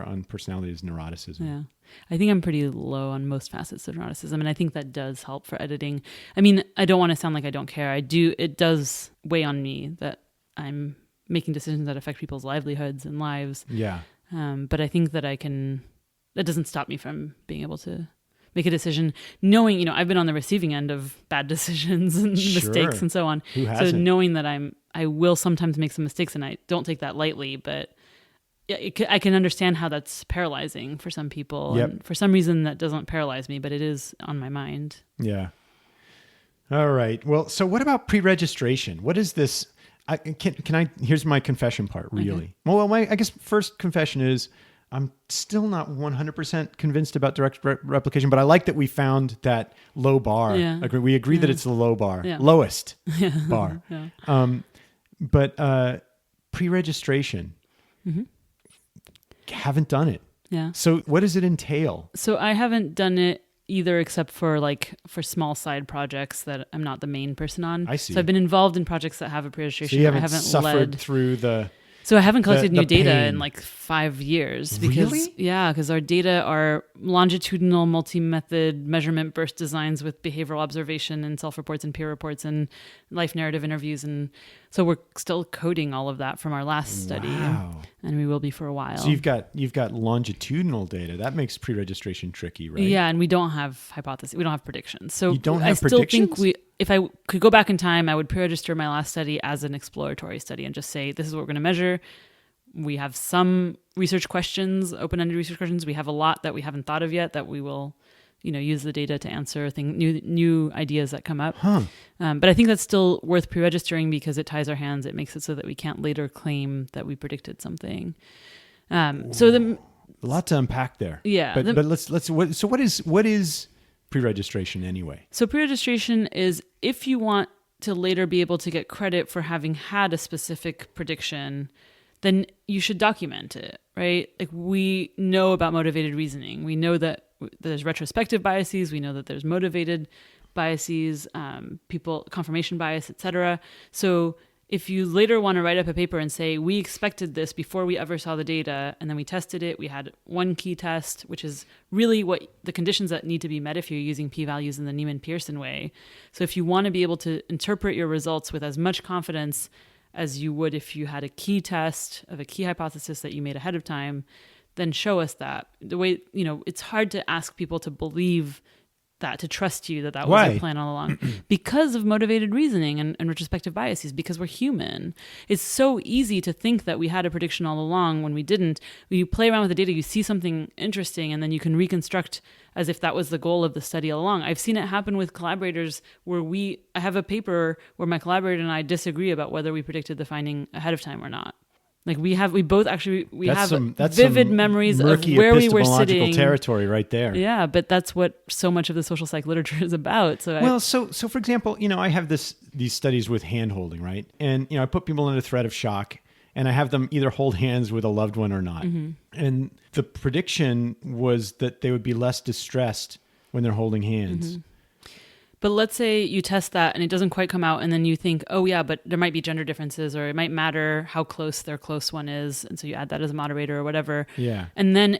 on personality is neuroticism. Yeah. I think I'm pretty low on most facets of neuroticism, and I think that does help for editing. I mean, I don't want to sound like I don't care. It does weigh on me that I'm making decisions that affect people's livelihoods and lives. Yeah. But I think that that doesn't stop me from being able to make a decision, knowing, I've been on the receiving end of bad decisions and mistakes and so on. Who hasn't? So knowing that I will sometimes make some mistakes, and I don't take that lightly, but I can understand how that's paralyzing for some people. Yep. And for some reason that doesn't paralyze me, but it is on my mind. Yeah. All right. Well, so what about pre-registration? What is this? Here's my confession part, really. Okay. Well, I guess first confession is I'm still not 100% convinced about direct replication, but I like that we found that low bar. Yeah. We agree that it's the low bar, lowest bar. Yeah. But pre-registration, haven't done it. Yeah. So what does it entail? So I haven't done it either, except for small side projects that I'm not the main person on. I see. So I've been involved in projects that have a pre-registration. So you haven't I haven't suffered through the... So I haven't collected new data pain. in like 5 years. Because, really? Yeah, because our data are longitudinal multi-method measurement burst designs with behavioral observation and self-reports and peer reports and life narrative interviews. And so we're still coding all of that from our last study. Wow. And we will be for a while. So you've got longitudinal data. That makes pre-registration tricky, right? Yeah, and we don't have hypotheses. We don't have predictions. So you don't have I still predictions? think if I could go back in time, I would pre-register my last study as an exploratory study and just say, this is what we're going to measure. We have some research questions, open-ended research questions. We have a lot that we haven't thought of yet that we will, use the data to answer new ideas that come up. Huh. But I think that's still worth pre-registering because it ties our hands. It makes it so that we can't later claim that we predicted something. A lot to unpack there. Yeah. But what is pre-registration anyway? So pre-registration is if you want to later be able to get credit for having had a specific prediction, then you should document it, right? Like we know about motivated reasoning. We know that there's retrospective biases. We know that there's motivated biases, confirmation bias, etc. So if you later want to write up a paper and say, we expected this before we ever saw the data, and then we tested it, we had one key test, which is really what the conditions that need to be met if you're using p-values in the Neiman-Pearson way. So if you want to be able to interpret your results with as much confidence as you would if you had a key test of a key hypothesis that you made ahead of time, then show us that. The way, it's hard to ask people to believe that, to trust you that was the plan all along because of motivated reasoning and retrospective biases, because we're human. It's so easy to think that we had a prediction all along when we didn't. When you play around with the data, you see something interesting, and then you can reconstruct as if that was the goal of the study all along. I've seen it happen with collaborators where I have a paper where my collaborator and I disagree about whether we predicted the finding ahead of time or not. Like we have vivid memories of where we were sitting. Territory right there. Yeah, but that's what so much of the social psych literature is about. So for example, I have these studies with hand holding, right? And I put people under threat of shock, and I have them either hold hands with a loved one or not. Mm-hmm. And the prediction was that they would be less distressed when they're holding hands. Mm-hmm. But let's say you test that and it doesn't quite come out, and then you think, oh yeah, but there might be gender differences, or it might matter how close their close one is, and so you add that as a moderator or whatever. Yeah. And then,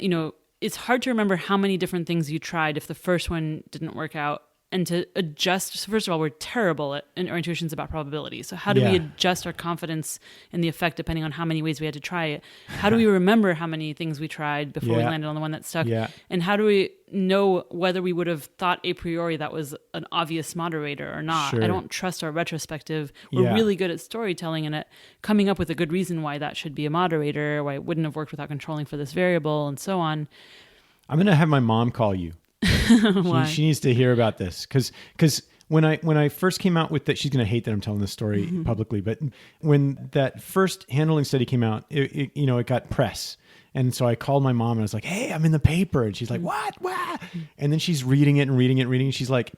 it's hard to remember how many different things you tried if the first one didn't work out and to adjust. So first of all, we're terrible at in our intuitions about probability. So how do we adjust our confidence in the effect depending on how many ways we had to try it? How do we remember how many things we tried before we landed on the one that stuck? Yeah. And how do we know whether we would have thought a priori that was an obvious moderator or not? Sure. I don't trust our retrospective. We're really good at storytelling and at coming up with a good reason why that should be a moderator, why it wouldn't have worked without controlling for this variable, and so on. I'm going to have my mom call you. Why? She needs to hear about this because when I first came out with that, she's going to hate that I'm telling this story publicly, but when that first handling study came out, it got press. And so I called my mom and I was like, hey, I'm in the paper. And she's like, what? And then she's reading it. And she's like,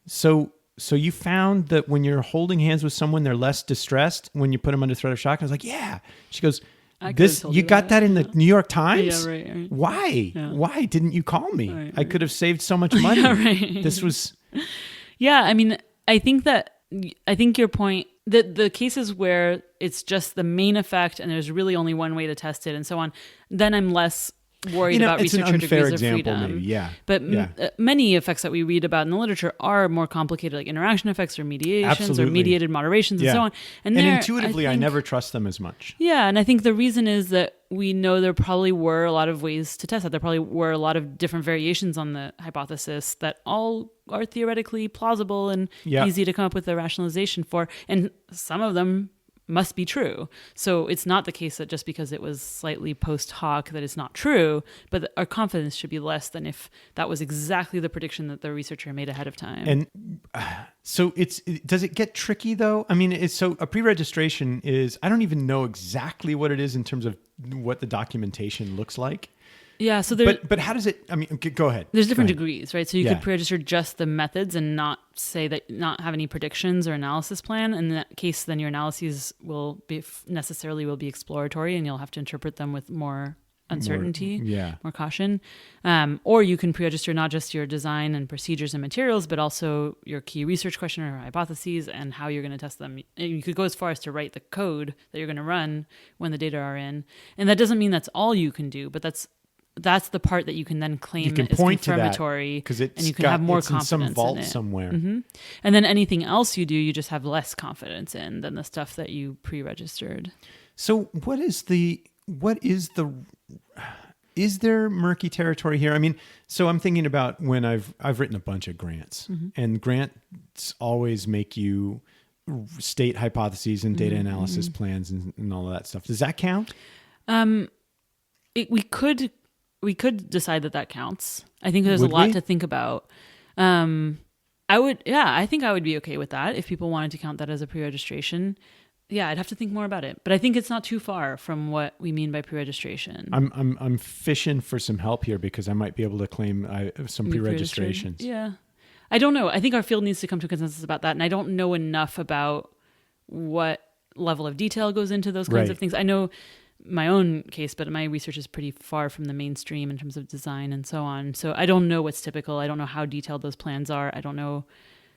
so you found that when you're holding hands with someone, they're less distressed when you put them under threat of shock? And I was like, yeah. She goes, you got that in the New York Times? Yeah, right. Why? Yeah. Why didn't you call me? Right. I could have saved so much money. Yeah, right. This was... Yeah, I mean, I think your point, that the cases where it's just the main effect and there's really only one way to test it and so on, then I'm less worried about it's researcher an unfair degrees example, of freedom. maybe. Yeah. But many effects that we read about in the literature are more complicated, like interaction effects or mediations Absolutely. or mediated moderations and so on. And intuitively, I never trust them as much. Yeah, and I think the reason is that we know there probably were a lot of ways to test that. There probably were a lot of different variations on the hypothesis that all are theoretically plausible and easy to come up with a rationalization for. And some of them must be true. So it's not the case that just because it was slightly post hoc that it's not true, but our confidence should be less than if that was exactly the prediction that the researcher made ahead of time. And so does it get tricky though? I mean, so a pre-registration is, I don't even know exactly what it is in terms of what the documentation looks like. Yeah, so but how does it? I mean, go ahead. There's different degrees, right? So you could pre-register just the methods and not have any predictions or analysis plan. In that case, then your analyses will be exploratory, and you'll have to interpret them with more uncertainty, more caution. Or you can pre-register not just your design and procedures and materials, but also your key research question or hypotheses and how you're going to test them. And you could go as far as to write the code that you're going to run when the data are in. And that doesn't mean that's all you can do, but that's the part that you can then claim as confirmatory, and you can have more confidence in some vault in it. somewhere. Mm-hmm. And then anything else you do, you just have less confidence in than the stuff that you pre-registered. So is there murky territory here? I mean, so I'm thinking about when I've written a bunch of grants, and grants always make you state hypotheses and data analysis plans and all of that stuff. Does that count? We could decide that counts. I think there's a lot to think about. I think I would be okay with that if people wanted to count that as a pre-registration. Yeah, I'd have to think more about it, but I think it's not too far from what we mean by pre-registration. I'm fishing for some help here because I might be able to claim some pre-registrations. Yeah, I don't know. I think our field needs to come to a consensus about that, and I don't know enough about what level of detail goes into those kinds of things. I know my own case, but my research is pretty far from the mainstream in terms of design and so on. So I don't know what's typical. I don't know how detailed those plans are. I don't know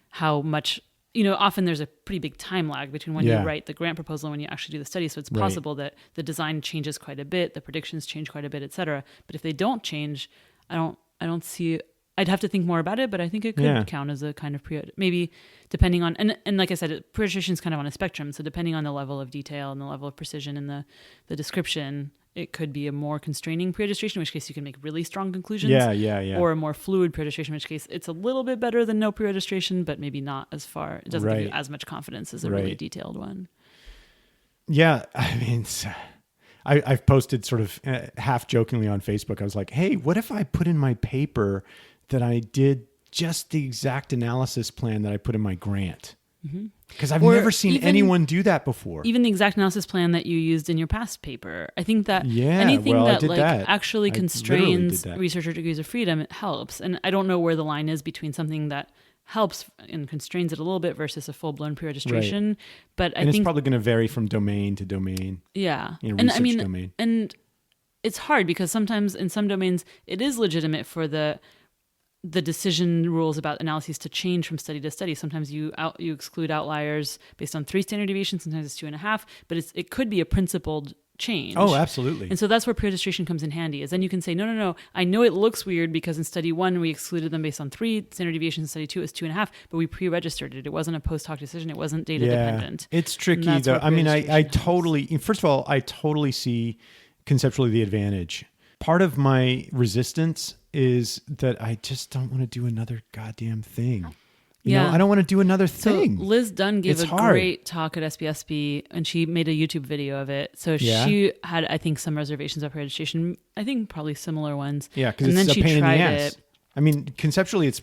how much, often there's a pretty big time lag between when you write the grant proposal and when you actually do the study. So it's possible that the design changes quite a bit, the predictions change quite a bit, et cetera. But if they don't change, I don't see, I'd have to think more about it, but I think it could count as a kind of maybe depending on, and like I said, pre-registration is kind of on a spectrum. So depending on the level of detail and the level of precision in the description, it could be a more constraining pre-registration, in which case you can make really strong conclusions. Yeah. Or a more fluid pre-registration, in which case it's a little bit better than no pre-registration, but maybe not as far. It doesn't give you as much confidence as a really detailed one. Yeah, I mean, I've posted sort of half jokingly on Facebook. I was like, hey, what if I put in my paper that I did just the exact analysis plan that I put in my grant? Because I've never seen anyone do that before. Even the exact analysis plan that you used in your past paper. I think that anything that actually constrains researcher degrees of freedom, it helps. And I don't know where the line is between something that helps and constrains it a little bit versus a full-blown pre-registration. But I think it's probably going to vary from domain to domain. Yeah. Research domain. And it's hard because sometimes in some domains it is legitimate for the decision rules about analyses to change from study to study. Sometimes you exclude outliers based on 3 standard deviations. Sometimes it's 2.5. But it could be a principled change. Oh, absolutely. And so that's where pre-registration comes in handy, is then you can say, no, I know it looks weird because in study 1, we excluded them based on 3 standard deviations. In study 2, it was 2.5, but we pre-registered it. It wasn't a post hoc decision. It wasn't data dependent. It's tricky though. I mean, I totally, first of all, I totally see conceptually the advantage. Part of my resistance is that I just don't want to do another goddamn thing. You know, I don't want to do another thing. So Liz Dunn gave great talk at SBSB, and she made a YouTube video of it. So she had, I think, some reservations of her registration. I think probably similar ones. Yeah, because it's a pain in the ass. I mean, conceptually, it's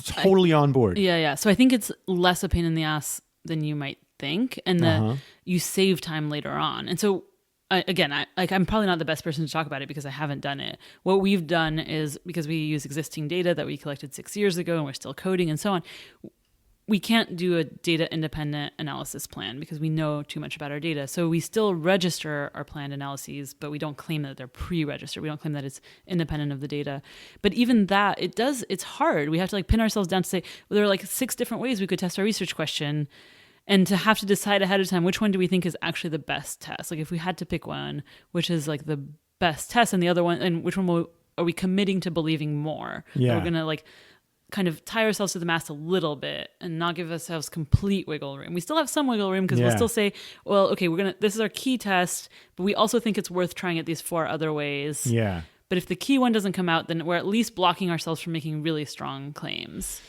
totally on board. Yeah. So I think it's less a pain in the ass than you might think, and that you save time later on. And so, I'm probably not the best person to talk about it because I haven't done it. What we've done is, because we use existing data that we collected 6 years ago and we're still coding and so on, we can't do a data independent analysis plan because we know too much about our data. So we still register our planned analyses, but we don't claim that they're pre-registered. We don't claim that it's independent of the data. But even that, it's hard. We have to pin ourselves down to say, well, there are 6 different ways we could test our research question. And to have to decide ahead of time, which one do we think is actually the best test? If we had to pick one, which is the best test, and the other one, and which one are we committing to believing more? Yeah. We're going to kind of tie ourselves to the mast a little bit and not give ourselves complete wiggle room. We still have some wiggle room because we'll still say, well, okay, this is our key test, but we also think it's worth trying it these 4 other ways. Yeah. But if the key one doesn't come out, then we're at least blocking ourselves from making really strong claims.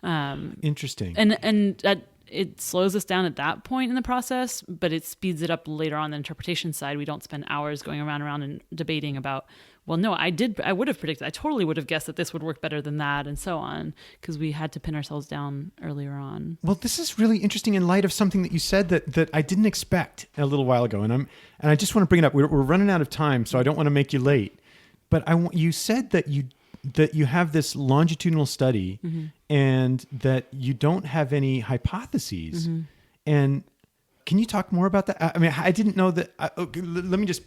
Interesting. And that, it slows us down at that point in the process, but it speeds it up later on the interpretation side. We don't spend hours going around and debating about, well, no, I would have predicted, I totally would have guessed that this would work better than that, and so on, because we had to pin ourselves down earlier on. Well, this is really interesting in light of something that you said that I didn't expect a little while ago, and I just want to bring it up. We're running out of time, so I don't want to make you late. But you said that you have this longitudinal study and that you don't have any hypotheses. And can you talk more about that? I mean, I didn't know that. Let me just,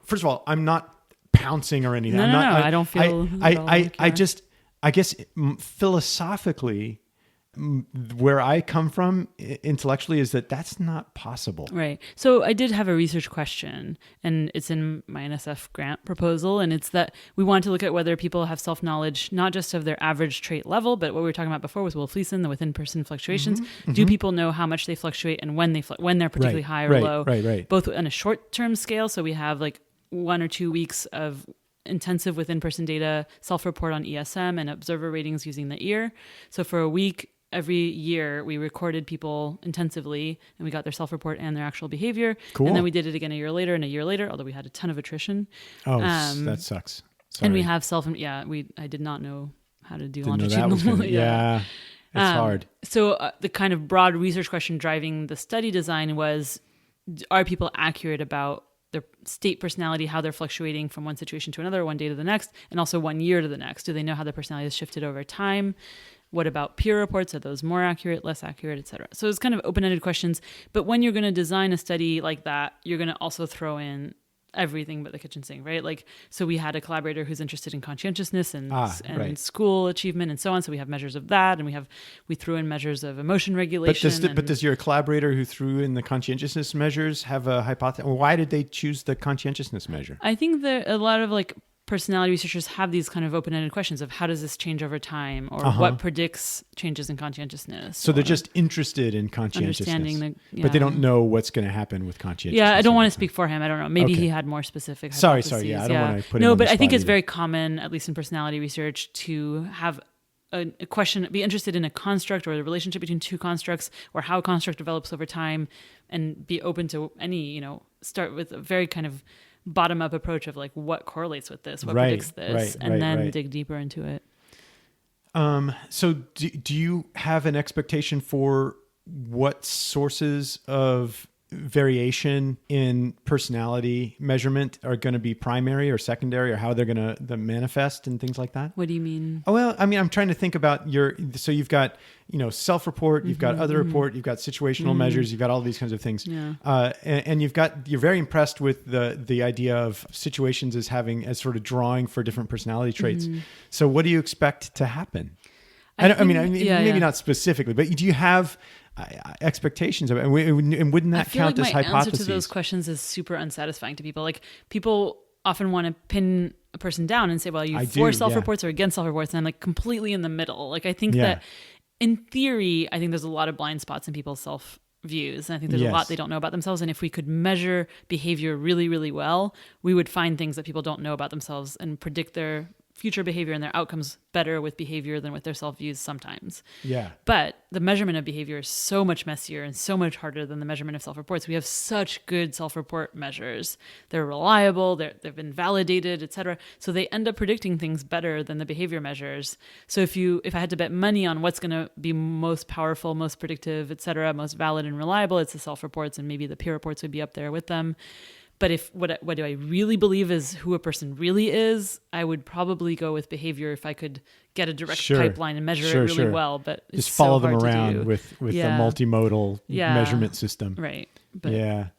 first of all, I'm not pouncing or anything. No, I don't feel. I guess philosophically, where I come from intellectually is that's not possible. Right. So I did have a research question, and it's in my NSF grant proposal, and it's that we want to look at whether people have self-knowledge, not just of their average trait level, but what we were talking about before with Will Fleeson, the within-person fluctuations. Do people know how much they fluctuate and when they're particularly high or low? Right. Both on a short-term scale, so we have 1 or 2 weeks of intensive within-person data, self-report on ESM, and observer ratings using the ear. So for a week, every year we recorded people intensively and we got their self-report and their actual behavior. Cool. And then we did it again a year later, although we had a ton of attrition. Oh, that sucks. Sorry. And we have I did not know how to do longitudinal. It's hard. So the kind of broad research question driving the study design was, are people accurate about their state personality, how they're fluctuating from one situation to another, one day to the next, and also 1 year to the next? Do they know how their personality has shifted over time? What about peer reports? Are those more accurate, less accurate, et cetera? So it's kind of open-ended questions. But when you're going to design a study like that, you're going to also throw in everything but the kitchen sink, right? So we had a collaborator who's interested in conscientiousness and school achievement and so on. So we have measures of that, and we threw in measures of emotion regulation. But does your collaborator who threw in the conscientiousness measures have a hypothesis? Why did they choose the conscientiousness measure? I think that a lot of personality researchers have these kind of open-ended questions of how does this change over time, or what predicts changes in conscientiousness. So they're just interested in conscientiousness, but they don't know what's going to happen with conscientiousness. Yeah, I don't want to speak for him. I don't know. Maybe he had more specific hypotheses. Sorry. Yeah, I don't want to put him on the but I think spot it's either. very common, at least in personality research, to have a question, be interested in a construct or the relationship between 2 constructs, or how a construct develops over time, and be open to any, start with a very kind of bottom-up approach of what correlates with this, what predicts this, and then dig deeper into it. So do you have an expectation for what sources of variation in personality measurement are going to be primary or secondary, or how they're going to manifest and things like that? What do you mean? Oh, well, I mean, I'm trying to think about so you've got, self-report, you've got other report, you've got situational measures, you've got all these kinds of things. Yeah. And you're very impressed with the idea of situations as sort of drawing for different personality traits. So what do you expect to happen? Maybe not specifically, but do you have expectations of it? And wouldn't that count as hypotheses? My answer to those questions is super unsatisfying to people. Like, people often want to pin a person down and say, well, you for self-reports or against self-reports, and I'm like completely in the middle. Like, I think that in theory, I think there's a lot of blind spots in people's self-views, and I think there's a lot they don't know about themselves. And if we could measure behavior really, really well, we would find things that people don't know about themselves and predict their future behavior and their outcomes better with behavior than with their self-views sometimes. Yeah. But the measurement of behavior is so much messier and so much harder than the measurement of self-reports. We have such good self-report measures. They're reliable, they've been validated, etc. So they end up predicting things better than the behavior measures. So if I had to bet money on what's going to be most powerful, most predictive, etc., most valid and reliable, it's the self-reports, and maybe the peer reports would be up there with them. But what do I really believe is who a person really is, I would probably go with behavior if I could get a direct pipeline and measure it really well. But it's just follow so them hard around to do. with a multimodal measurement system. Right. But,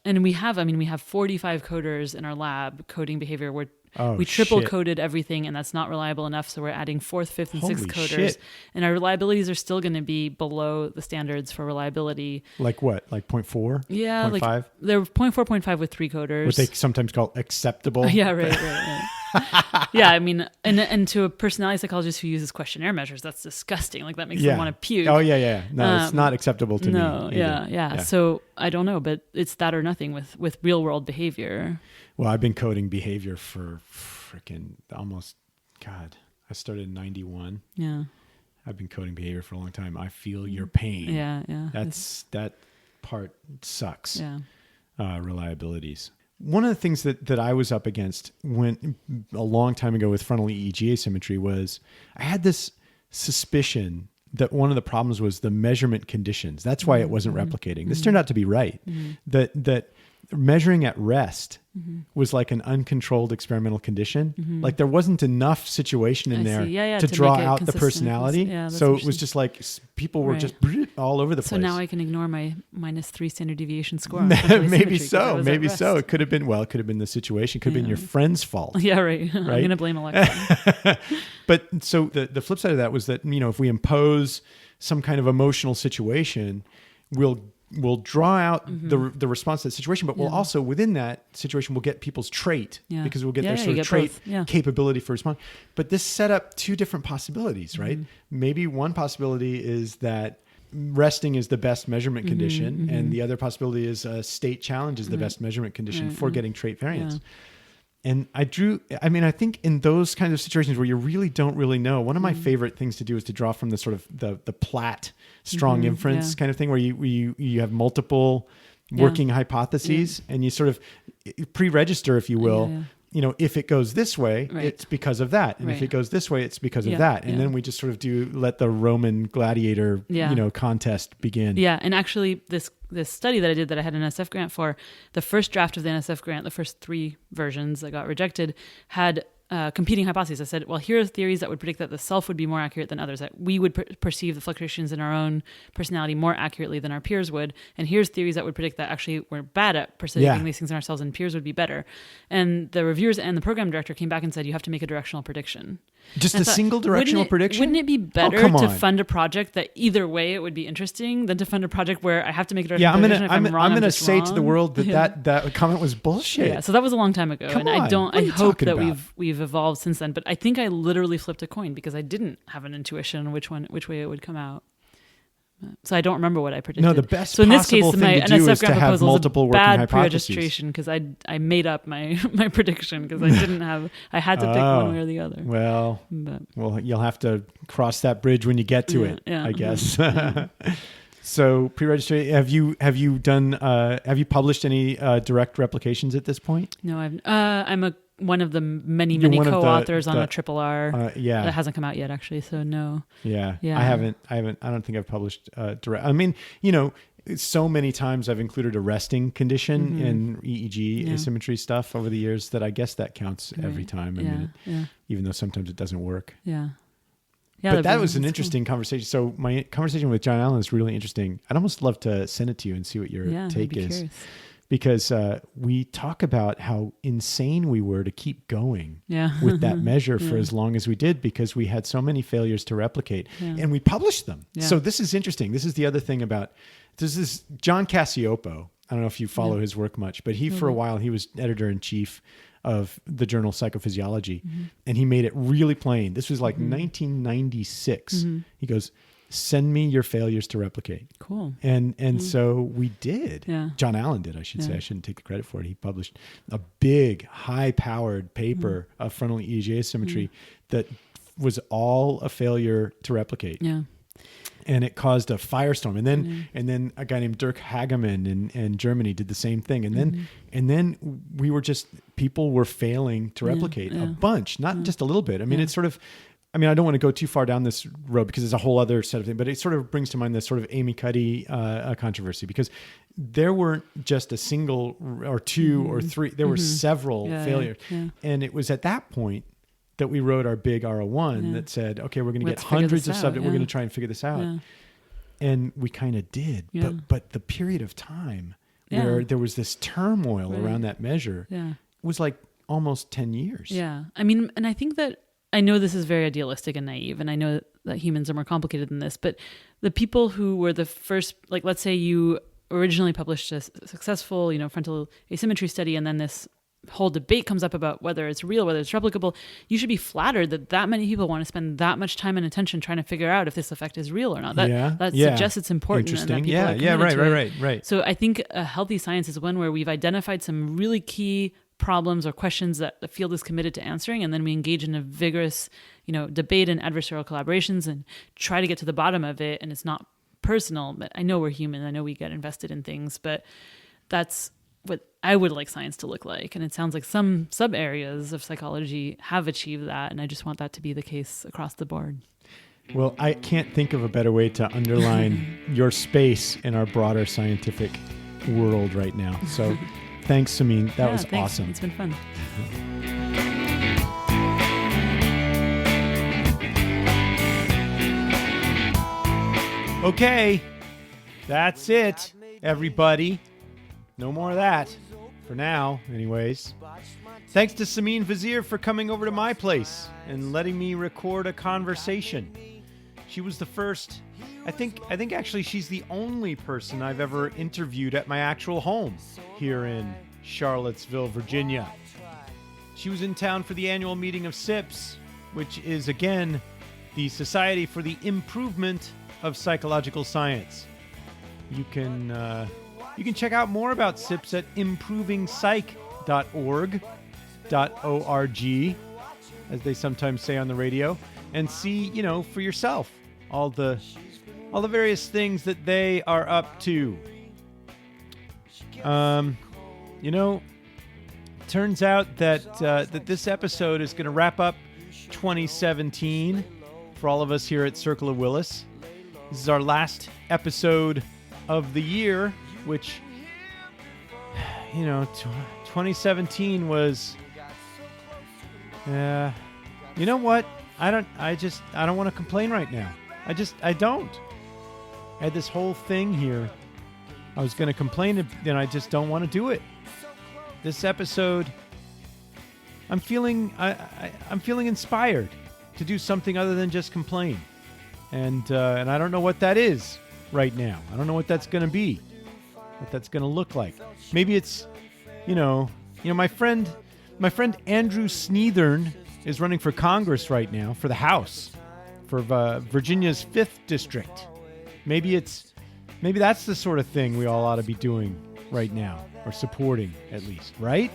and we have 45 coders in our lab coding behavior. We triple coded everything, and that's not reliable enough. So we're adding 4th, 5th, and 6th coders. And our reliabilities are still going to be below the standards for reliability. Like what? Like 0.4? Yeah. 0.5? They're 0.4, 0.5 with 3 coders. What they sometimes call acceptable. Yeah, right. Yeah, I mean, and to a personality psychologist who uses questionnaire measures, that's disgusting. Like, that makes them want to puke. Oh, yeah. No, it's not acceptable to me. No, yeah. So I don't know, but it's that or nothing with real world behavior. Well, I've been coding behavior for freaking almost, I started in 91. Yeah. I've been coding behavior for a long time. I feel your pain. Yeah. That part sucks. Yeah. Reliabilities. One of the things that I was up against a long time ago with frontal EEG asymmetry was I had this suspicion that one of the problems was the measurement conditions. That's why it wasn't replicating. This turned out to be right. That measuring at rest was like an uncontrolled experimental condition. Like, there wasn't enough situation in there to draw out the personality. So it was just like people were just all over the place. So now I can ignore my -3 standard deviation score. Maybe so. It could have been the situation. It could have been your friend's fault. Yeah, right. I'm going to blame Alexa. But so the flip side of that was that, if we impose some kind of emotional situation, we'll draw out the response to that situation, but we'll also, within that situation, we'll get people's trait because we'll get their sort of trait capability for response. But this set up 2 different possibilities, right? Maybe one possibility is that resting is the best measurement condition, and the other possibility is a state challenge is the best measurement condition for getting trait variance. Yeah. And I think in those kinds of situations where you really don't really know, one of my favorite things to do is to draw from the sort of the Platt strong inference kind of thing, where you have multiple working hypotheses and you sort of pre-register, if you will, if it goes this way, it's because of that. And if it goes this way, it's because of that. And then we just sort of let the Roman gladiator, contest begin. Yeah. And actually this study that I did that I had an NSF grant for, the first draft of the NSF grant, the first 3 versions that got rejected, had competing hypotheses. I said, well, here are theories that would predict that the self would be more accurate than others, that we would perceive the fluctuations in our own personality more accurately than our peers would. And here's theories that would predict that actually we're bad at perceiving these things in ourselves and peers would be better. And the reviewers and the program director came back and said, you have to make a directional prediction. Just a single directional prediction? Wouldn't it be better to fund a project that either way it would be interesting than to fund a project where I have to make a directional prediction? I'm going to say to the world that comment was bullshit. Yeah, so that was a long time ago. I hope that we've evolved since then. But I think I literally flipped a coin because I didn't have an intuition which way it would come out. So I don't remember what I predicted. No, the best possible thing to do is to have multiple working hypotheses. Bad pre-registration because I made up my prediction because I had to pick one way or the other. Well, you'll have to cross that bridge when you get to it, I guess. So pre-registration, have you published any direct replications at this point? No, I'm one of the many co-authors on a triple R that hasn't come out yet, actually. So no. Yeah. I haven't. I don't think I've published direct. I mean, so many times I've included a resting condition in EEG asymmetry stuff over the years that I guess that counts every time. I mean, even though sometimes it doesn't work. Yeah. Yeah, but that was an interesting conversation. So my conversation with John Allen is really interesting. I'd almost love to send it to you and see what your take is. Curious. because we talk about how insane we were to keep going with that measure for as long as we did, because we had so many failures to replicate, and we published them. So this is interesting. This is the other thing about this is John Cassiopo. I don't know if you follow his work much, but for a while, he was editor-in-chief of the journal Psychophysiology, and he made it really plain. This was like 1996. He goes, send me your failures to replicate. Cool. And so we did. Yeah. John Allen did, I should say. I shouldn't take the credit for it. He published a big, high-powered paper of frontal EEG asymmetry that was all a failure to replicate. Yeah. And it caused a firestorm. And then a guy named Dirk Hagemann in Germany did the same thing. And then we were people were failing to replicate a bunch, not just a little bit. I mean, it's sort of, I don't want to go too far down this road because it's a whole other set of things, but it sort of brings to mind this sort of Amy Cuddy controversy, because there weren't just a single or two or three, there were several failures. And it was at that point that we wrote our big R01 that said, okay, we're going to get hundreds of subjects. We're going to try and figure this out. And we kind of did. But the period of time where there was this turmoil around that measure was like almost 10 years. Yeah. And I think that, I know this is very idealistic and naive, and I know that humans are more complicated than this, but the people who were the first, like, let's say you originally published a successful, frontal asymmetry study, and then this whole debate comes up about whether it's real, whether it's replicable, you should be flattered that many people want to spend that much time and attention trying to figure out if this effect is real or not. That suggests it's important. Interesting. And that Right. So I think a healthy science is one where we've identified some really key problems or questions that the field is committed to answering, and then we engage in a vigorous, debate and adversarial collaborations and try to get to the bottom of it. And it's not personal, but I know we're human. I know we get invested in things, but that's what I would like science to look like. And it sounds like some sub areas of psychology have achieved that. And I just want that to be the case across the board. Well, I can't think of a better way to underline your space in our broader scientific world right now. So thanks, Simine. That was awesome. It's been fun. Okay, that's it, everybody. No more of that. For now, anyways. Thanks to Simine Vazire for coming over to my place and letting me record a conversation. She was the first, I think actually she's the only person I've ever interviewed at my actual home here in Charlottesville, Virginia. She was in town for the annual meeting of SIPS, which is, again, the Society for the Improvement of Psychological Science. You can check out more about SIPS at improvingpsych.org, as they sometimes say on the radio, and see, for yourself all the various things that they are up to. Turns out that this episode is going to wrap up 2017 for all of us here at Circle of Willis. This is our last episode of the year, which 2017 was, you know what? I don't want to complain right now. I don't. I had this whole thing here. I was going to complain, and I just don't want to do it. This episode, I'm feeling inspired to do something other than just complain, and I don't know what that is right now. I don't know what that's going to be, what that's going to look like. Maybe it's, my friend Andrew Sneathern is running for Congress right now for the House, for Virginia's 5th district. Maybe that's the sort of thing we all ought to be doing right now, or supporting at least, right?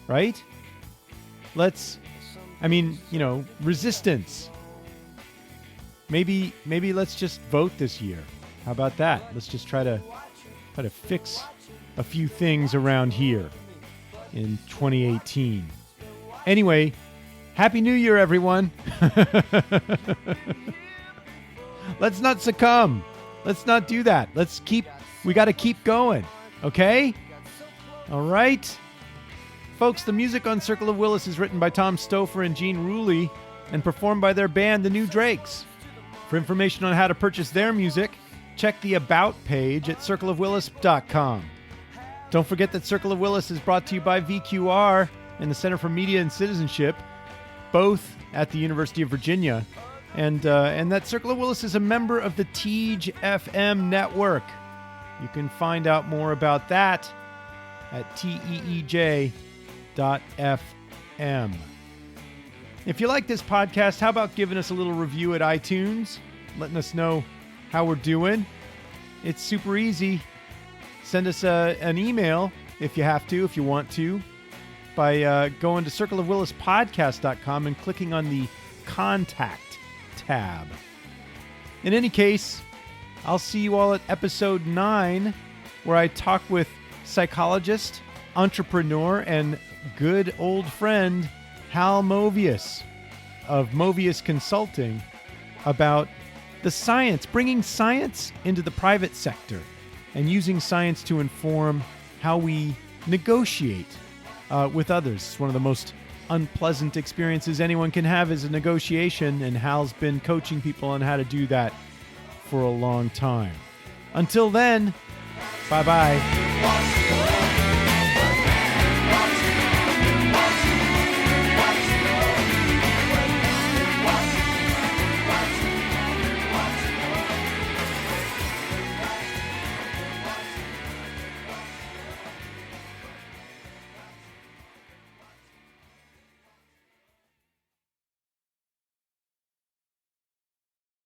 Right? Resistance. Maybe let's just vote this year. How about that? Let's just try to fix a few things around here in 2018. Anyway, Happy New Year, everyone. Let's not succumb. Let's not do that. We got to keep going. Okay? All right? Folks, the music on Circle of Willis is written by Tom Stouffer and Gene Ruley and performed by their band, The New Drakes. For information on how to purchase their music, check the About page at circleofwillis.com. Don't forget that Circle of Willis is brought to you by VQR and the Center for Media and Citizenship, both at the University of Virginia. And that Circle of Willis is a member of the Teej FM network. You can find out more about that at teej.fm. If you like this podcast, how about giving us a little review at iTunes, letting us know how we're doing? It's super easy. Send us an email if you have to, if you want to, by going to circleofwillispodcast.com and clicking on the Contact tab. In any case, I'll see you all at episode 9, where I talk with psychologist, entrepreneur, and good old friend Hal Movius of Movius Consulting about the science, bringing science into the private sector and using science to inform how we negotiate with others. It's one of the most unpleasant experiences anyone can have is a negotiation, and Hal's been coaching people on how to do that for a long time. Until then, bye-bye.